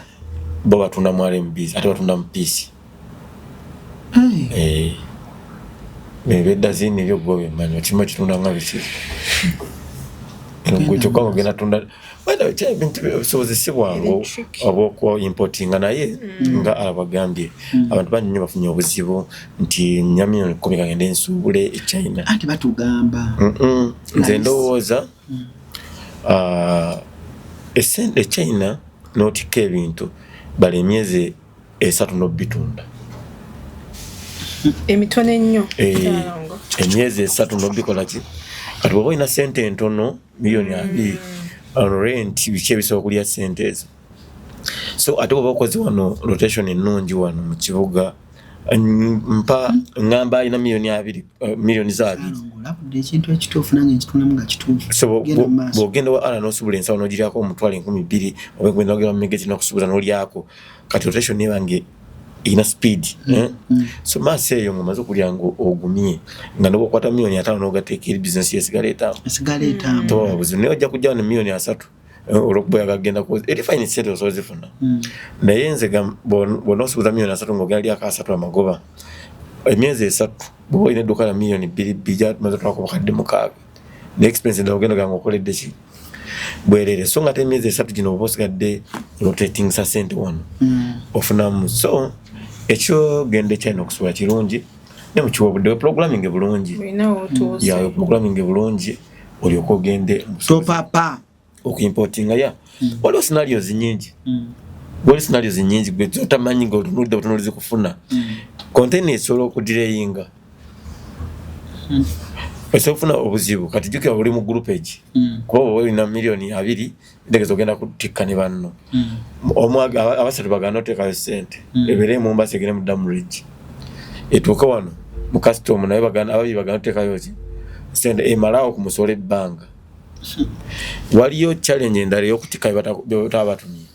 bo batunda mu RMBs ate batunda mu PC bedazini ebyo gwe bimanyi kimwe kitunda nga biki ngocho ngena tunda wenda ebintu sobozesebwango obokwa importing naye nga abagambye abantu banyu bafunye obuzibu nti nyamyo komika ngende ensubule e China ati batugamba nze ndowooza esente China notika ebintu bali emyezi 3 n'obitunda emitone nnyo emyezi 3 n'obikola ki kati bwoba olina sente entono milioni 2 on rent biki ebisobola kulya sente ezo so ate bwoba okoze wano rotation ennungi wano mu kibuga mpa ngamba alina milioni 2 ekintu ekituufu nange nkitunamu nga kituufu so bw'ogenda wa ala n'osuubula ensawo n'ogiryako omutwalo 2,000 oba gwenda ogenda mu megeti n'okusuubuza n'olyako kati rotation nebange ina speed so masse eyo ngomaze okulya ngo ogumye nga nobwo kwata milioni 5 n'ogateeka eri business yesigaleeta to buzibu naye ojja kujja ne milioni 3 olwokuba yagagenda ku eri fine settle sozifuna naye nze bonosuubuza milioni 3 ng'ogenda lyako 3 amagoba emyezi 3 bw'oba olina edduuka la milioni 2 bijja tumaze twako bakadde 6 ne expense endala ogenda ganga okoledde ki bwerere so nga ate emyezi 3 gino oba osigadde rotating sa sente wano ofunamu so ekyo gende China okusobola kirungi ne mu kiwobudde programming bulungi ya programming bulungi olyoka ogende so papa okimportinga ya waliwo scenarios nyingi gwe totamanyi ng'otunulidde butunulizi kufuna container esobola okudireyinga esofuna obuzibu kati jukira oli mu group age kuba olina milioni 2 ndegezo ogenda kutikka ne banno omwaga abasatu baganda otekayo sente ebere mu mbasi egene mu damage etuuka wano mu custom naye baganda ababi baganda otekayo sente emalao ku musole banga waliyo challenge endala y'okutikka batabatumye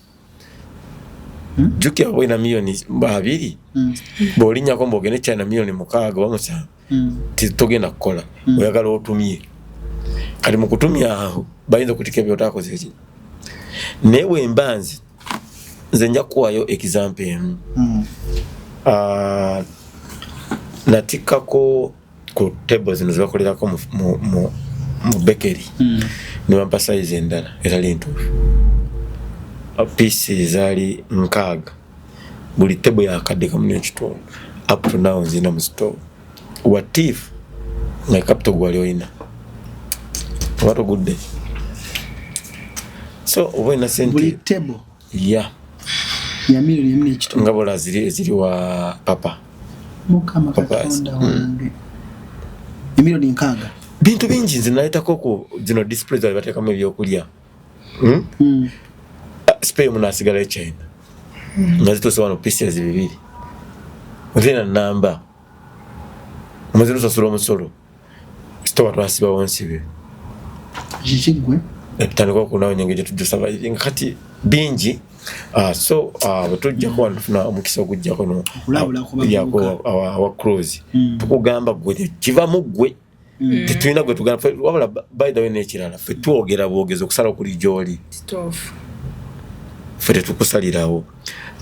jukira olina milioni 2 bw'olinyako mbogende China milioni 6 oba 7 titogenda kukola oyagala otumye kali mu kutumya aho bayinza okutika ebyotakoze eki newe mbanzi nze nja kuwayo example emu natikako ku tables zino zebakolerako mu bakery ne bampa size endala etali ntuufu pieces zaali 6 buli table yakadde kamu n'ekitundu up to now nzina mu store what if nga capital gwali oyina what good day so oba ina sente buli table ya milioni 4 ngabola ziri wa papa mukama katonda wange milioni 6 bintu bingi zinaleta ko zino displays batekamu ebyokulya spray munasigala e China ngazito sewano pieces bibiri uzina namba umazino sasula omusolo store twasiba wonsibe jijigwe etandika kunawo nyange tujusaba ngati bingi so batujja ko wanfuna omukisa ogujja kono yako awa cruise tukugamba gwe kiva mugwe tetulina gwe tugamba wabula by the way nekirala fe twogera bwogeza okusala kuli joli fe tukusalirawo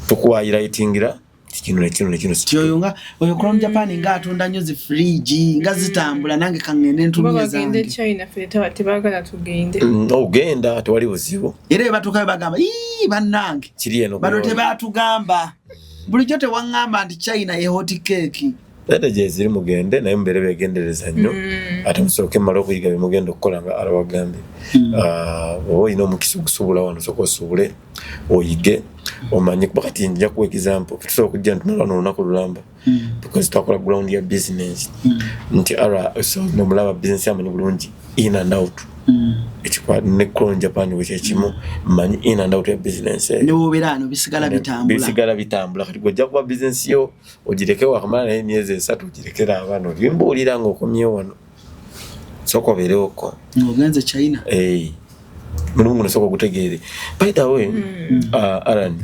tukuwayirayitingira kino tyoyonga oyo from Japan nga atunda nyo zi fridge nga zitambula nange kangende ntumye zange China fe tebagala tugende ogenda tewali buzibu era batukayo bagamba bannange kiri eno bano tebatugamba bulijjo tewangamba nti China ye hot cake Dada jeziri mugende naye mbere begendereza nnyo ate musooke mmala okuyiga bye mugenda okukola nga alabagambe oba olina omukisa okusubula wano sooka osubule oyige omanye kuba kati nja kuwa example tusobola okujja ntunala n'olunaku lulamba because twakola ground ya business nti nomulaba business amanyi bulungi in and out ekikwata ne Crown Japan wekyekimu manyi in and out ya business n'obeerano bisigala bitambula kati gojja kuba business yo ogireke wakamala naye emyezi 3 ogirekera abana limbuulira nga okomyewo wano sooka obeerewoko ogenze China mulungu nasooka ogutegeere by the way Alan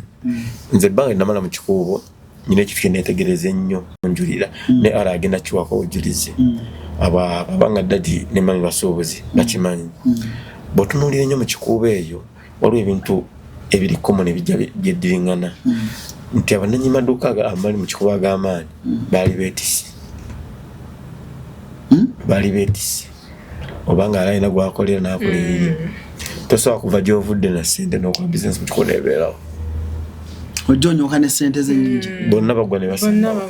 nze bbanga namala mu kikuubo nyina ekintu kye neetegereza ennyo njulira ne ara agenda kiwako ojulize abanga dadi ne mami basuubuzi bakimanyi bw'otunuulira ennyo mu kikuubo eyo waliwo ebintu ebiri common ebijja byeddiringana nti abannannyini maduuka abali mu kikuubo ag'amaanyi baali beetisi obanga alayina gwakolera n'akolerera tosobola kuva gy'ovudde na ssente n'okola bizinesi mu kikuubo nebeerawo ojonyoka ne ssente zennyingi bonna bagwa ne basimbawo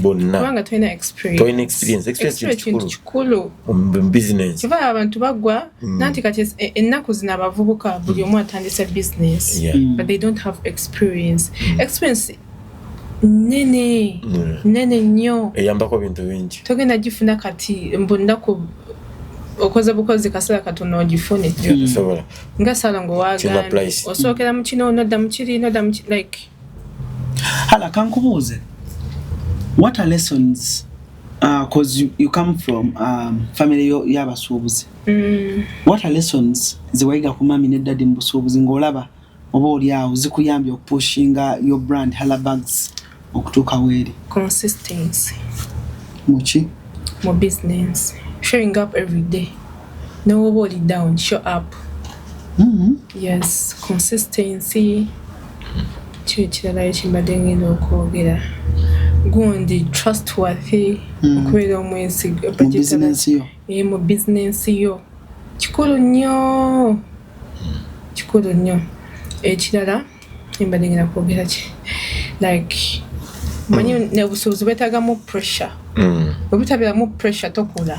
bonna kubanga tulina experience kintu kikulu mu business kiva abantu bagwa nanti kati ennaku zino abavubuka buli omu atandisa business but they don't have experience nene nnyo eyambako bintu bingi togenda gifuna kati mbunnaku okoze bukozi kasala katono ogifune sobola nga sala ngo wagambye osookera mu kino nodda mu kiri like hala kankubuuze what are lessons because you come from family y'abasuubuzi what are lessons ziwayiga ku mami ne dadi mu busuubuzi ng'olaba oba oli awo zikuyambye okupushinga your brand Hala Bags okutuuka weeri consistency muki mu business showing up every day no body down show up yes consistency kirala ekimbadde ngenda okwogera gundi trustworthy okubeera omwesiga mu business yo kikulu nnyo ekirala embadde ngenda kwogera ki like manyi n'obusuubuzi bwetaagamu pressure obutabeeramu pressure tokula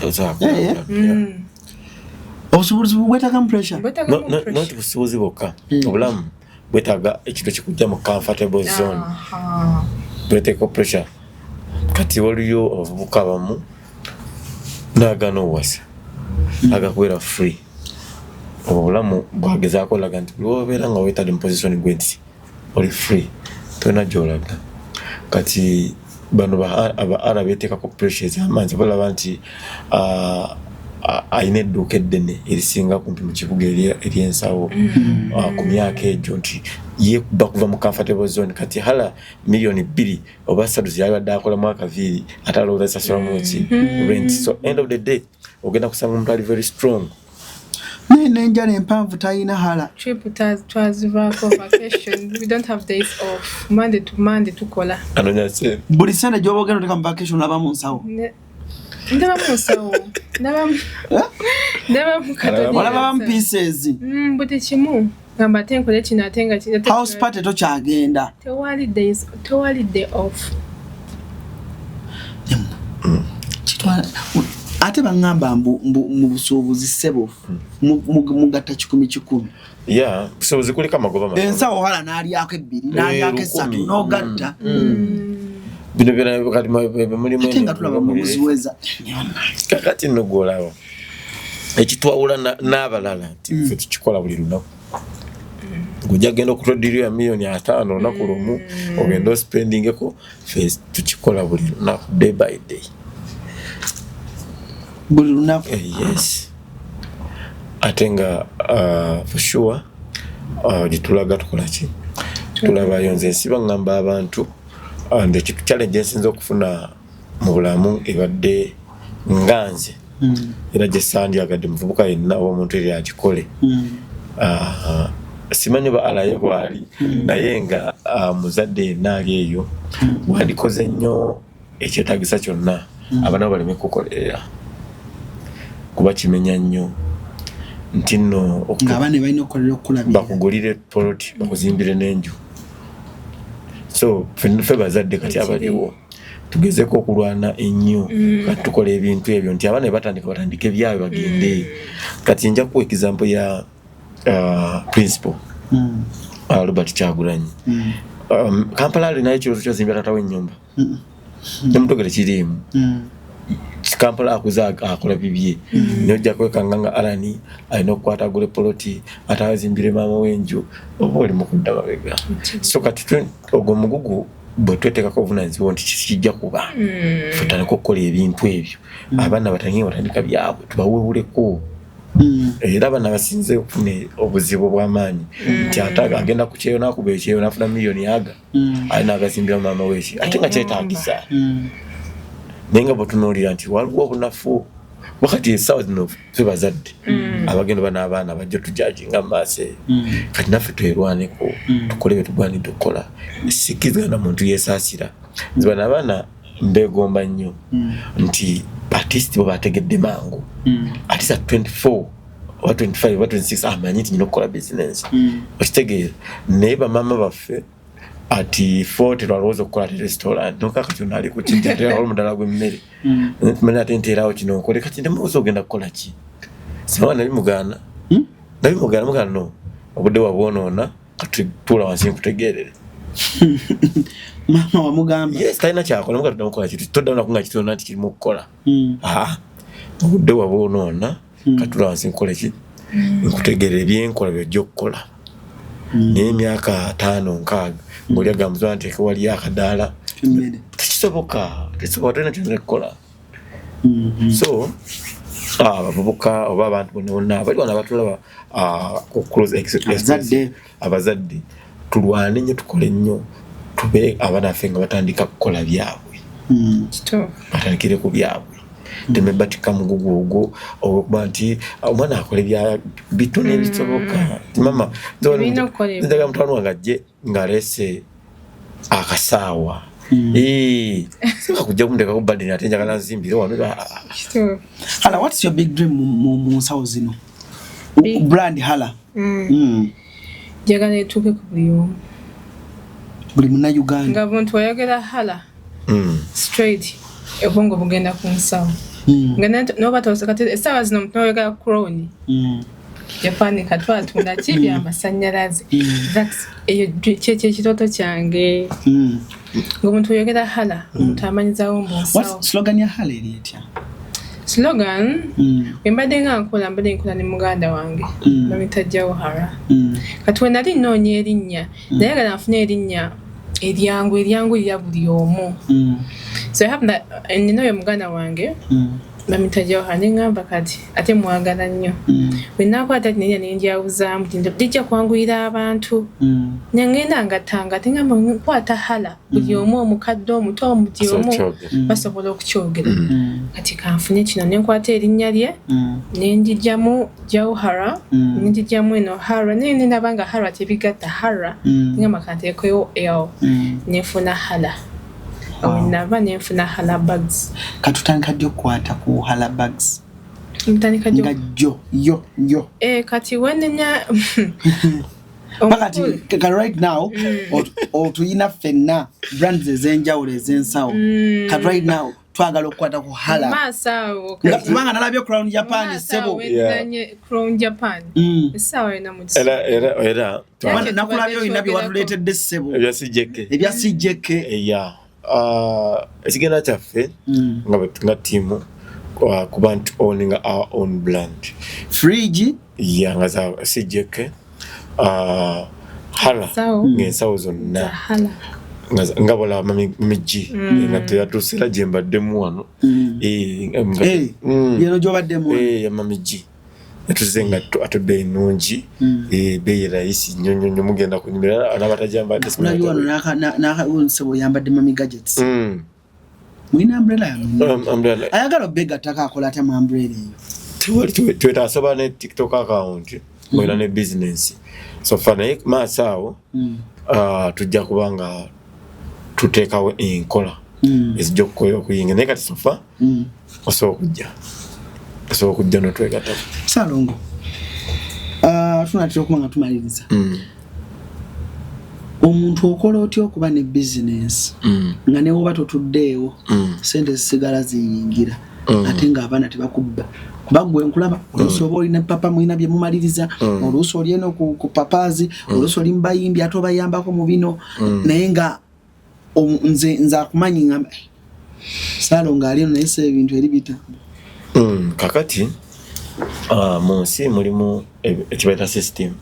obusuubuzi bwetaagamu pressure not busuubuzi bwokka obulamu bwetaaga ekintu kikujja mu comfortable zone bweteeko pressure kati waliyo abavubuka abamu naagana owasa agakubeera free obulamu bwagezaako olaga nti lwobeera nga weetadde mu position gwe nti oli free tolina gy'olaga kati bano aba beeteekako pressure ez'amaanyi balaba nti alina edduuka eddene erisinga kumpi mu kibuga ery'ensawo ku myaka egyo nti ye bakuva mu comfortable zone kati Hala milioni 2 oba 3 ziyabadde akola mwaka 2 ate alowooza sasula munsi rent so end of the day ogenda kusanga omuntu ali very strong n'enjala empanvu talina Hala trip twazivaako vacation we don't have days off Monday to Monday tukola anonya se buli sente gy'oba ogenda oteka mu vacation olaba mu nsawo ndaba mu nsawo ndaba mu katoni olaba mu pieces buli kimu ngamba ate nkole kino ate nga house party tokyagenda tewali day off ate bangamba mu busuubuzi ssebo mugatta 10 yeah busuubuzi kulika magoba ensawo hala n'alyako 2 n'alyako 3 n'ogatta bino byona kati mulimu nga tulaba mu buziweza kakati nogolawo ekitwawula n'abalala nti tukikola buli lunaku ng'ojja genda okutoddirira $5,000,000 olunaku lumu ogenda ospendingeko ffe tukikola buli lunaku day by day buli lunaku yes ate nga for sure gitulaga tukola ki tulabayo nze nsiba ngamba abantu and ekitu challenge ensinza okufuna mu bulamu ebadde nganze era gye sandyagadde muvubuka yenna oba omuntu eri agikole simanyi ba alaye bwali naye nga muzadde yenna ali eyo wandikoze nnyo ekyetaagisa kyonna abaana baleme kukolerera kuba kimenya nnyo nti nno ng'abaana balina okukolera okukulabira bakugulire poloti bakuzimbire n'enju so ffe bazadde kati abaliwo tugezeko okulwana ennyo kati tukola ebintu ebyo nti abaana batandika ebyabwe bagende kati nja kuwa example ya principal Robert Kyagulanyi Kampala alinayo ekirooto kyazimbira taatawe ennyumba nemutogere kiriimu Kampala akuza akola bibye nojja kwekanga nga Alani alina okukwata agule poloti atazimbire maama w'enju oba oli mukudda mabega so kati ogwo omugugu bwe tweteekako obuvunaanyizibwa nti kijja kuba futandika okukola ebintu ebyo abaana batandika byabwe tubawewuleko era abaana basinze okufuna obuzibu bw'amaanyi nti ate agenda ku kyeyo n'akuba ekyeyo n'afuna $1,000,000 aga alina agazimbira maama w'eki ate nga kyetaagisa naye nga bwetunuulira nti waliwo obunafu wakati essaawa zino ffe bazadde abagenda ban'abaana bajja tujajinga mu maaso eyo kati naffe twerwaneko tukole bye tugwanidde okukola sikkizigana muntu yeesaasira nze bano abaana mbeegomba nnyo nti artist bo bategedde mangu artist at 24 oba 25 oba 26 amanyi nti nyina okukola bizinensi okitegeera naye bamaama baffe ati 40 lwalowooza okukola ti restaurant nokaka kyonna ali ku kijja olumudala gw'emmere manya ate nteerawo kino nkole kati ndemubuuza ogenda kukola ki simawa nabimugaana mugaana no obudde wabwonoona katutuula wansi nkutegeerere mama wamugamba yes talina kyakola muga tuddamukola kitu toddamu nakunga kitona nti kirimu okukola obudde wabwonoona katuula wansi nkole ki nkutegeerere ebyenkola byojja okukola naye emyaka 5-6 ng'oli agambuzwa nti waliyo akadaala tekisoboka tolina kyonna kukola so abavubuka oba abantu bonna bali wano abatulaba abazadde tulwane nnyo tukole nnyo tube abaana ffe nga batandika kukola byabwe batandikire ku byabwe temebatika mugugu ogwo okuba nti omwana akole bitone ebisoboka mama nzaga mutwano wange ajje ng'aleese akasaawa sika kujja kumuteka ku badeni ate njagala nzimbire wano Hala, what's your big dream mu nsawo zino brand Hala njagala etuuke ku buli munnayuganda nga buntu oyogera Hala straight obwongo bugenda ku nsawo nga noba tosekati essaawa zino omuntu oyogera Crown Japan katwatunda ki by'amasannyalaze eyo kyekirooto kyange ng'omuntu oyogera Hala omuntu amanyizaawo mu nsawo slogan ya Hala eri etya slogan mbadde nga nkola ne muganda wange bamuyita Jawhara kati we nali nnoonya erinnya naye nga nafuna erinnya eryangu lya buli omu so I have that nina oyo muganda wange bamuyita Jawhara neŋŋamba kati ate mwagala nnyo bwe naakwata tinenya nenjawuzaamu lijja kwanguyira abantu nengenda ngattanga teŋŋamba nkwata Hala buli omu omukadde omuto omuti omu basobola okukyogera kati kanfune kino nenkwata erinnya lye nenjijjamu Jawhara nenjijjamu eno Hara naye nenaba nga Hara tebigatta Hara neŋŋamba kanteekeyo L nenfuna Hala nava nenfuna Hala bags katutandika ddi okukwata ku Hala bags mutandika nga yo kati wenenya bakati right now otuyina ffenna brands ez'enjawulo ez'ensawo kati right now twagala okukwata ku hala Masawo kubanga nalabye Crown Japan sebo Crown Japan sawa ina mu era nakulabye oyina bye watuleetedde sebo ebya CJK ekigenda kyaffe nga tiimu kuba nti owning our own brand fridge nga za CJK hala ng'ensawo zonna nga bola miji nga teyatusira gye mbaddemu wano yeno gyobaddemu yamamiji yatuze nga atudde ennungi beeyi rayisi nnyonnyonnyo mugenda kunyumira anabatajambadde n'akawunsebo yambadde mami gadgets mwina umbrella ayagala obegattako akola atya mu umbrella eyo twetasoba ne TikTok account mwina ne business so fanaye maasawo tujja kubanga tuteekawo enkola ezijja okuyinga naye kati sofa osobola okujja notwegattako Salongo tunatera okuba nga tumaliriza omuntu okola otya okuba ne business nga ne woba totuddeewo sente zisigala ziyingira ate ng'abaana tebakubba kuba gwe nkulaba oluusi oba olina papa mwina bye mumaliriza oluusi oli eno ku papaazi oluusi oli mubayimbi ate obayambako mu bino naye nga nze akumanyi ngamba Salongo ali eno naye se ebintu eri bitambula kakati mu nsi mulimu ekibaita system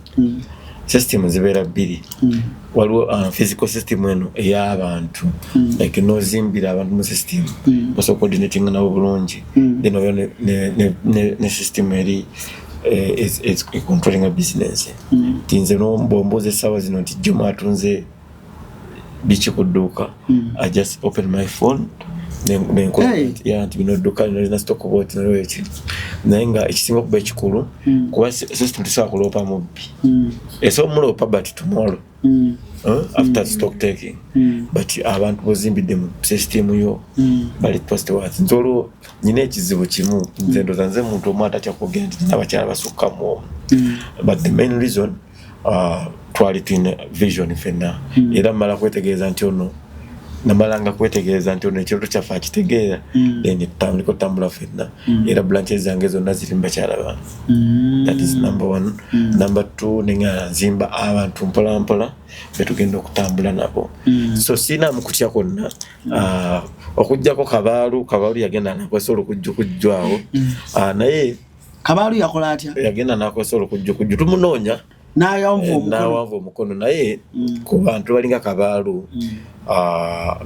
zibeera bbiri waliwo physical system eno ey'abantu like nozimbira abantu mu system osobola coordinating nabo bulungi then obeera ne system eri controlling a business tinze nomboomboza essaawa zino nti jjuma atunze biki ku dduuka I just open my phone nti bino dduuka lina stock bot nalweki naye nga ekisinga okuba ekikulu kuba system tesobola kuloopa mubbi esobola muloopa but tomorrow after stock taking but abantu bozimbidde mu system yo bali trustworthy nze olwo nyina ekizibu kimu nze ndoza nze muntu omu atatya kwogera nti nina abakyala basukkamu omu but the main reason twali tulina vision fenna era mmala kwetegereza nti ono namalanga kwetegereza nti ono ekirooto kyaffe akitegeera then tutandika otambula fenna era branches zange zonna ziri mubakyala bange that is number one. Number two nenga nzimba abantu mpola mpola betugenda okutambula nabo so sina mukutya konna okujjako kabaalu yagenda nakwesolo kujjukujjwawo naye kabaalu yakola atya yagenda nakwesolo kujjukujju tumunoonya n'awanvu omukono naye ku bantu balinga kabaalu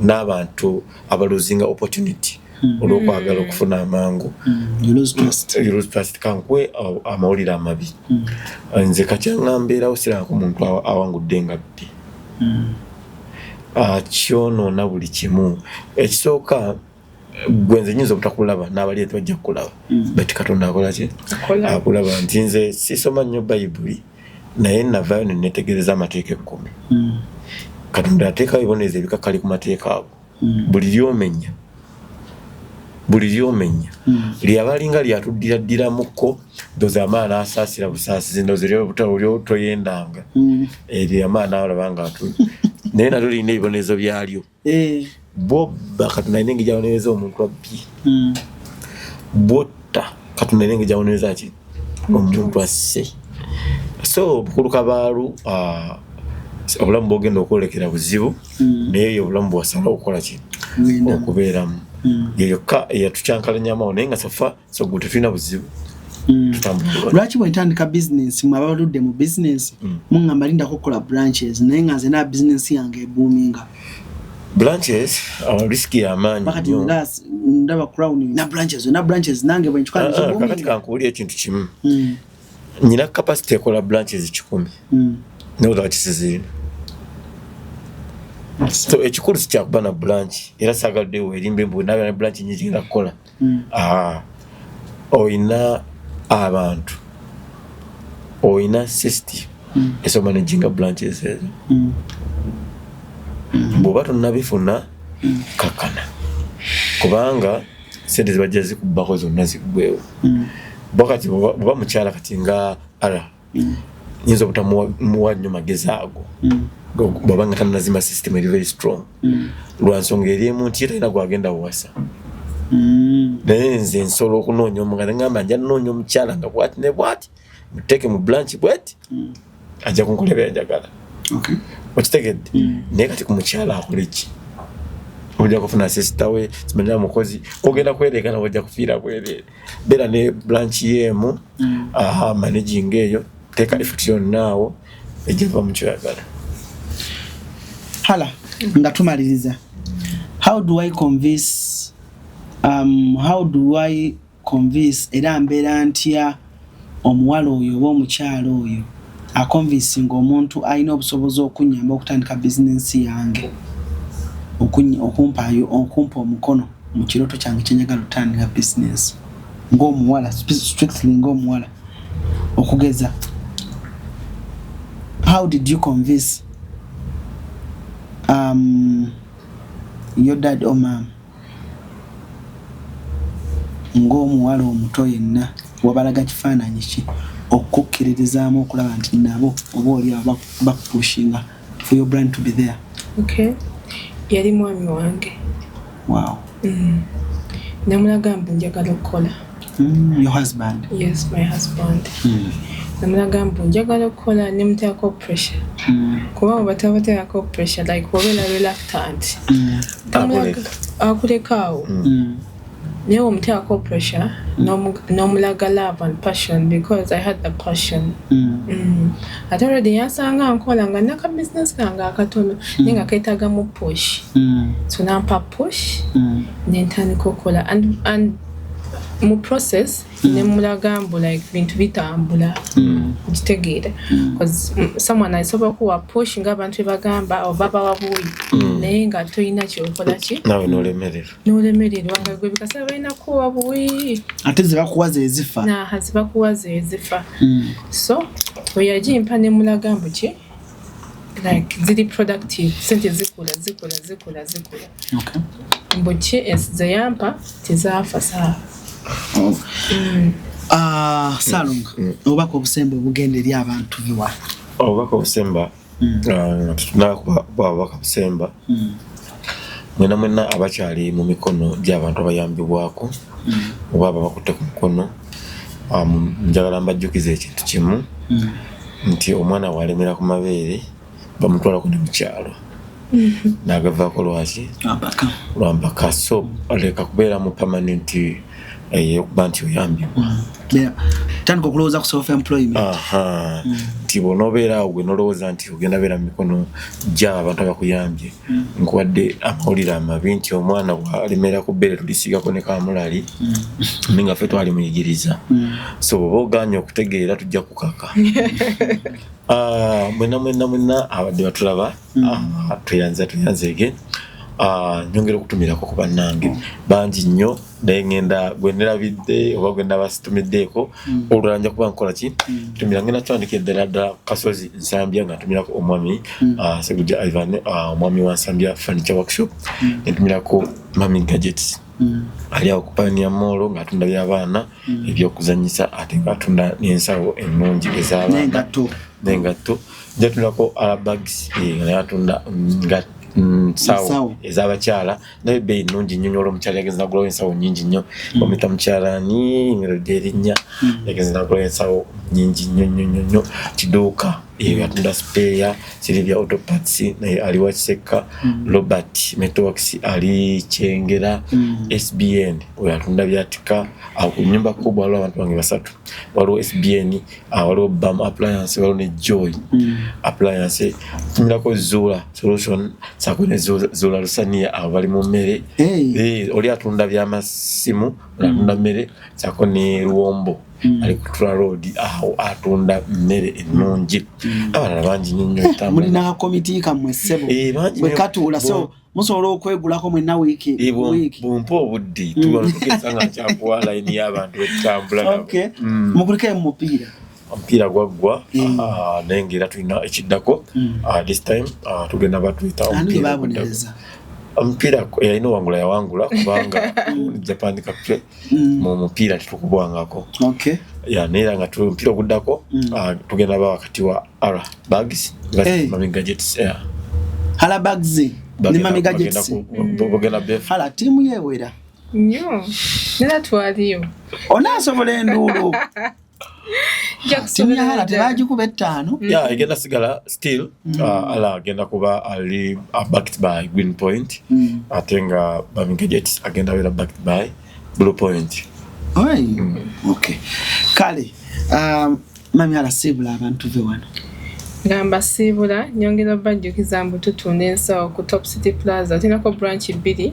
n'abantu abaluzinga opportunity olw'okwagala okufuna amangu you lose trust kankwe amawulire amabi nze kakyanga mbeerawo sirako muntu awangudde nga bbi kyonoona buli kimu ekisooka gwenze nyinza obutakulaba n'abali bajja kukulaba but Katonda akola ki akulaba nti nze sisoma nnyo bayibuli naye navaayo nenetegereza amateeka 10 Katonda yateekawo ebibonerezo ebikakali ku mateeka ago buli lyomenya lyabalinga lyatuddiraddiramuko ndoza amaana asaasira busaasizi ndoza lyobutawulyo toyendanga eryo amaana alabanga naye nalyo lirina ebibonerezo byalyo bobba Katonda alina engeri gyabonereza omuntu abbi botta Katonda alina engeri gyabonereza ki omuntu asse so bukulu kabaalu obulamu bwogenda okwolekera buzibu naye obulamu bwasala okukola ki okubeeramu yeyokka eyatucyankalanyamawo naye nga safa sogwe tetulina buzibu lwaki bwentandika business mwe abaludde mu business muŋŋamba lindako okukola branches naye nga nze na business yange eboominga branches riski y'amaanyi ndaba Crown na branches nange kakati kankuwulira ekintu kimu nyina capacity ekola branches 10 naye olaba kisizirina so ekikulu sikyakuba na branch era saagaluddewo erimba embuwe nabe na branch nyingi genda kukola oyina abantu oyina system esomanaging branches ezo bw'oba tonnabifuna kakana kubanga sente zibajja zikubbako zonna ziggwewo bwakati bw'oba mukyala kati nga nyinza obutamuwa nnyo magezi ago bw'oba nga tanazima system eri very strong lwa nsonga eri emu nti ye talina gwagenda wasa naye nze nsobola okunoonya omuganda ngamba nja noonya omukyala nga bwati ne bwati muteeke mu branch bweti ajja kunkola byenjagala okitegedde naye kati ku mukyala akola ki ojja kufuna sisita we simanyira mukozi ogenda kwereekana ojja kufiira bwereere beera ne branch yemu managing eyo teeka effort yonnaawo ejjava mu kyoyagala hala nga tumaliriza how do I convince era mbeera ntya omuwala oyo oba omukyala oyo aconvincing omuntu alina obusobozi okunyamba okutandika bizinensi yange okumpa omukono mu kirooto kyange kyenjagala okutandika bizinensi ng'omuwala strictly ng'omuwala okugeza how did you convince your dad or mom ng'omuwala omuto yenna wabalaga kifaananyi ki okukkiririzaamu okulaba nti nabo oba oli bakupushinga for your brand to be there? Okay, yali mwami wange. Wow. Namulaga mbu njagala okukola. Your husband? Yes, my husband. Namulaga mbu njagala okukola ne muteekako pressure. Kuba batabateekako pressure like wabela reluctant. Akulekaawo. Naye omuteekako pressure n'omulaga love and passion because I had the passion. Ate already yansanga nkola nga naka business kange akatono naye nga keetaaga mu push. So nampa push ne ntandika okukola and mu process ne mulaga mbu like bintu bitambula okitegeera because someone asobola kuwa push ng'abantu bagamba oba bawabuuyi naye nga toyina kyokola ki nawe n'olemererwa nga gwe bikasa balina kuwa buuyi ate zibakuwa zezifa zibakuwa zezifa so we yagimpa ne mulaga mbu ki like ziri productive sente zikula okay mbu ki ensiza yampa tezaafa saa Salunga obubaka obusemba obugenda eri abantu biwa obubaka obusemba obubaka obusemba mwena abakyali mu mikono gy'abantu abayambibwako oba bakutte ku mukono njagala mbajjukiza ekintu kimu nti omwana walemera ku mabeere bamutwalako ne mukyalo n'agavaako lwaki lwambaka so aleka kubeera mu permanent okuba nti oyambibwa tandika okulowooza ku self employment nti bw'onoobeera awo gwe nolowooza nti ogenda beera mu mikono gy'abantu abakuyambye nkuwadde amawulire amabi nti omwana bw'alemera ku bbeere tulisiigako ne kamulali naye nga ffe twalimuyigiriza so bw'oba ogaanye okutegeera tujja kukaka mwena abadde batulaba tuyanzege nyongera okutumirako ku bannange bangi nnyo naye ngenda gwe nerabidde oba gwe nabasitumiddeeko olulala nja kuba nkola ki tumira ngenda twandika ddala Kasozi Nsambya nga ntumirako omwami Segujja Ivan omwami wa Nsambya Furniture Workshop ntumirako Mami Gadgets ali awo ku Pioneer Mall ng'atunda by'abaana ebyokuzanyisa ate ng'atunda n'ensawo ennungi ez'abaana n'engatto njatumirako Bags nga atunda sawo ez'abakyala naye bbeeyi nnungi nnyo olw'omukyala yagenza nagulawo ensawo nnyingi nnyo bamuyita mukyalani ngerodde erinnya yagenza nagulawo ensawo nnyingi nnyo kiduuka yatunda speya Silvia Autoparts naye ali wa Kiseka Robert Metalworks ali Kyengera SBN oyo atunda byatika awo ku nnyumba kubwa waliwo abantu bange basatu waliwo SBN waliwo Bam Appliance waliwo ne Joy Appliance tumirako Zula Solution sako ne Zula Lusania abo bali mu mmere oli atunda by'amasimu atunda mmere sako ne Luwombo ali kutula road aho atunda mmere ennungi abalala bangi nnyo muli na komiti kamwe ssebo bwe katula so musobola okwegulako mwenna wiiki bumpa obudde tubalukesa nga nkyakuwa layini y'abantu etambula mukulike mu omupiira gwaggwa naye ng'era tulina ekiddako this time tugenda batuyita omupiira yalina owangula yawangula kubanga Japan Cup mu mupiira tetukubwangako naye era nga omupiira oguddako tugenda ba wakati wa Bags Mami Gadgets Bags ne Mami Gadgets bogenda beef tiimu yewera Nnyo. Nera twaliyo. Onaasobola enduulu. Timyahala tebagikuba 5. Yeah, agenda sigala still ala agenda kuba ali backed by Green Point. Ate nga Birmingham Jets agenda wera backed by Blue Point. Okay. Kale Mamyala sibula abantu be wano. Ngamba sibula nyongera bajjukiza mbu tutunda ensawo ku Top City Plaza tinako branch 2.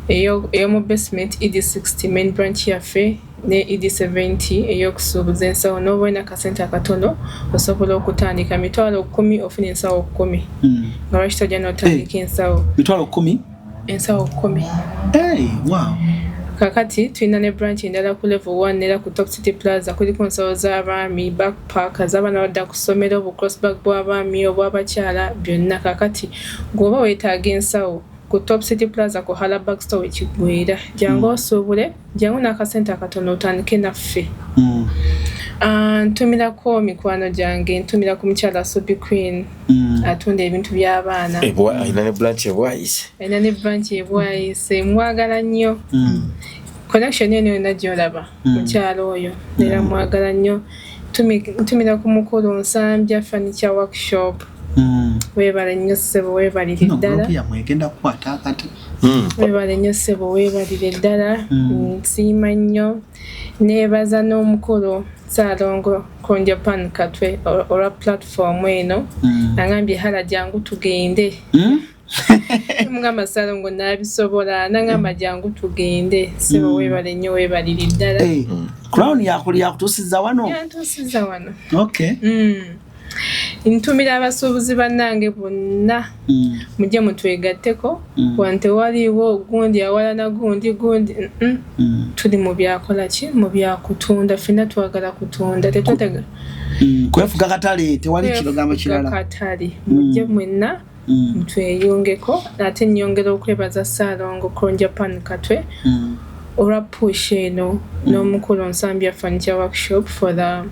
Eyo mu basement ED60 main branch yaffe ne ED70 eyokusuubuza ensawo n'obwena kasente akatono osobola okutandika mitwalo 10 ofuna ensawo 10 nga lwaki tojja n'otandika ensawo mitwalo 10 ensawo 10. Wow. Kakati tulina ne branch endala ku level 1 nera ku Top City Plaza kuliko ensawo z'abaami backpackers abaana badda ku ssomero bu crossback bw'abaami obw'abakyala byonna. Kakati gwoba weetaaga ensawo ku Top City Plaza ku Halaback Store wekigwera jangu osuubule jangu n'akasente akatono otandike naffe. Ntumirako mikwano gyange ntumira ku mukyala Sobi Queen atunda ebintu by'abaana. Ayina ne branch ebwayise mwagala nnyo. Connection eno yonna gy'olaba mukyala oyo era mwagala nnyo. Ntumira ku mukulu Nsambya Furniture Workshop. Webale nnyo ssebo weebalire ddala. Webale nnyo ssebo weebalire ddala. Nsiima nnyo. Neebaza n'omukulu Saalongo Konja Pan Katwe olwa platform eno. Nangambye hala jangu tugende. Mugamba Saalongo n'abisobola nangamba jangu tugende. Ssebo weebale nnyo weebalire ddala. Crown yakutuusizza wano? Yantuusizza wano. Okay. Ntumira abasuubuzi bannange bonna mujje mutwegatteko wante waliwo gundi awalana gundi tuli mu byakola ki mu byakutunda ffenna twagala kutunda tetwetega kwefuga katale tewali kirogambo kirala katale mujje mwenna mutweyongeko ate nnyongera okwebaza Saalongo Konja Pan Katwe olwa push eno n'omukulu Nsambya Furniture Workshop for the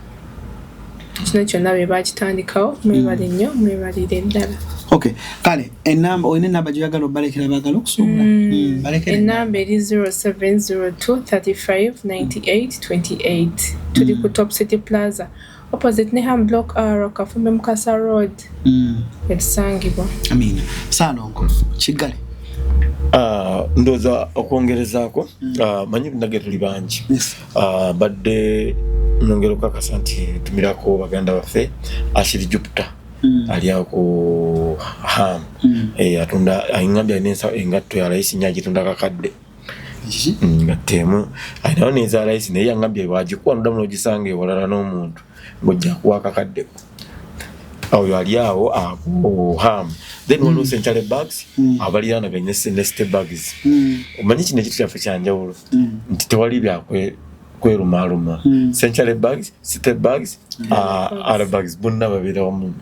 kino kyonna bye bakitandikawo mwebale nnyo mwebalire ddala. Okay, kale enamba oyina enamba gy'oyagala obalekera baagala okusuubula? Enamba eri 0702359828 tuli ku Top City Plaza opposite Neham Block R Kafumbe Mukasa Road etusangibwa. Amina. Saalongo Kigali ndoza okwongerezaako manyi nage tuli bangi badde nongera okukakasa nti tumirako baganda baffe Ashiri Jupiter ali awo ku Ham atunda ayingambye alina engatto ya layisi nya agitunda kakadde ngattemu ayinawo neza layisi naye yangambye wagikuwa noddamu n'ogisanga ewalala n'omuntu ng'ojja kuwa kakaddeko awo ali awo Ham. Then waliwo Central Bags abaliraana bya Neste Bags. Omanyi kino ekitu kyaffe kyanjawulo nti tewali byakwerumaaluma. Central Bags, City Bags, Ara Bags bonna babeera wamu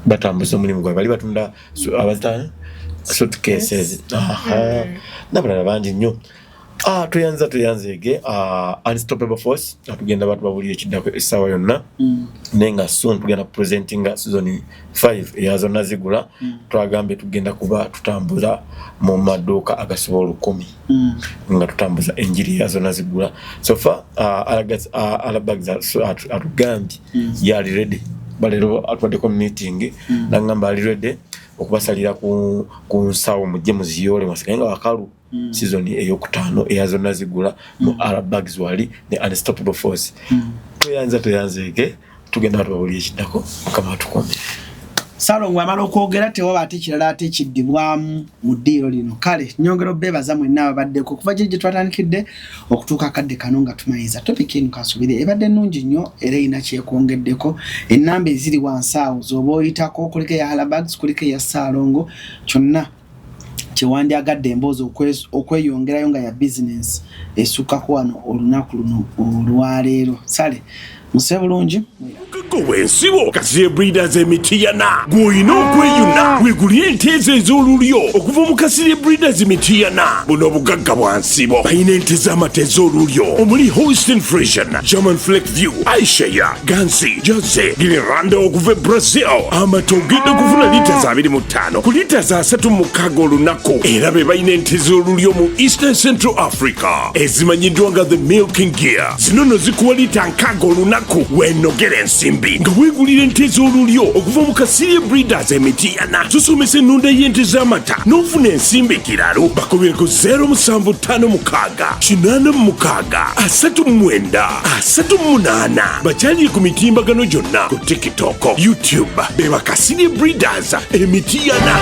batambuza omulimu gwabwe bali batunda suitcases n'abalala bangi nnyo. Tuyanzege Unstoppable Force atugenda batu babulira ekiddako essaawa yonna naye nga soon tugenda presentinga season 5 eya Zonna Zigula twagambye tugenda kuba tutambuza mu maduuka agasobola 10 nga tutambuza enjiri ya Zonna Zigula so far Alabags atugambye yali ready balero atwaddeko meeting nangamba ali ready okubasalira ku nsawo mujje muziyole mwasigaye nga wakalu season eyokutaano eya Zonna Zigula mu Alabags wali ne Unstoppable Force tuyanzege tugenda tubabulira ekiddako mukama tukomere. Saalongo amala okwogera tewaba ate kirala ate kiddibwamu mu ddiiro lino. Kale nyongera beebaza mwenna ababaddeko okuva gye twatandikidde okutuuka akadde kano nga tumayiza topic eno kansubire ebadde nnungi nnyo era erina kyekwongeddeko. Ennamba eziri wansi awo z'oba oyitako kuliko eya Alabags kuliko eya Saalongo kyonna kyewandyagadde emboozi okweyongerayo nga ya business esukkako wano olunaku luno olwaleero. Sale Muse bulungi. Wensibo Kasirye Breeders emitiyana gw'olina okweyuna weegulire ente ezo ez'olulyo okuva mu Kasirye Breeders emitiyana buno obugagga bwa nsibo balina ente z'amata ez'olulyo omuli Holstein Friesian, German Fleckview, Ayrshire, Gansi, Jersey, Giriranda okuva e Brazil. Amata ogenda kufuna lita za 25 ku lita za 36 olunaku era be balina ente z'olulyo mu Eastern Central Africa ezimanyiddwa nga the milking gear. Zino no zikuwa lita 6 olunaku weenogera ensimbi nga weegulira ente z'olulyo okuva mu Kasirye Breeders emitiyana. Tusomesa ennunda y'ente z'amata n'ofuna ensimbi ekiralo bakobereko 0756363938. Bakyali ku mitimbagano gyonna ku TikTok, YouTube beba Kasirye Breeders emitiyana.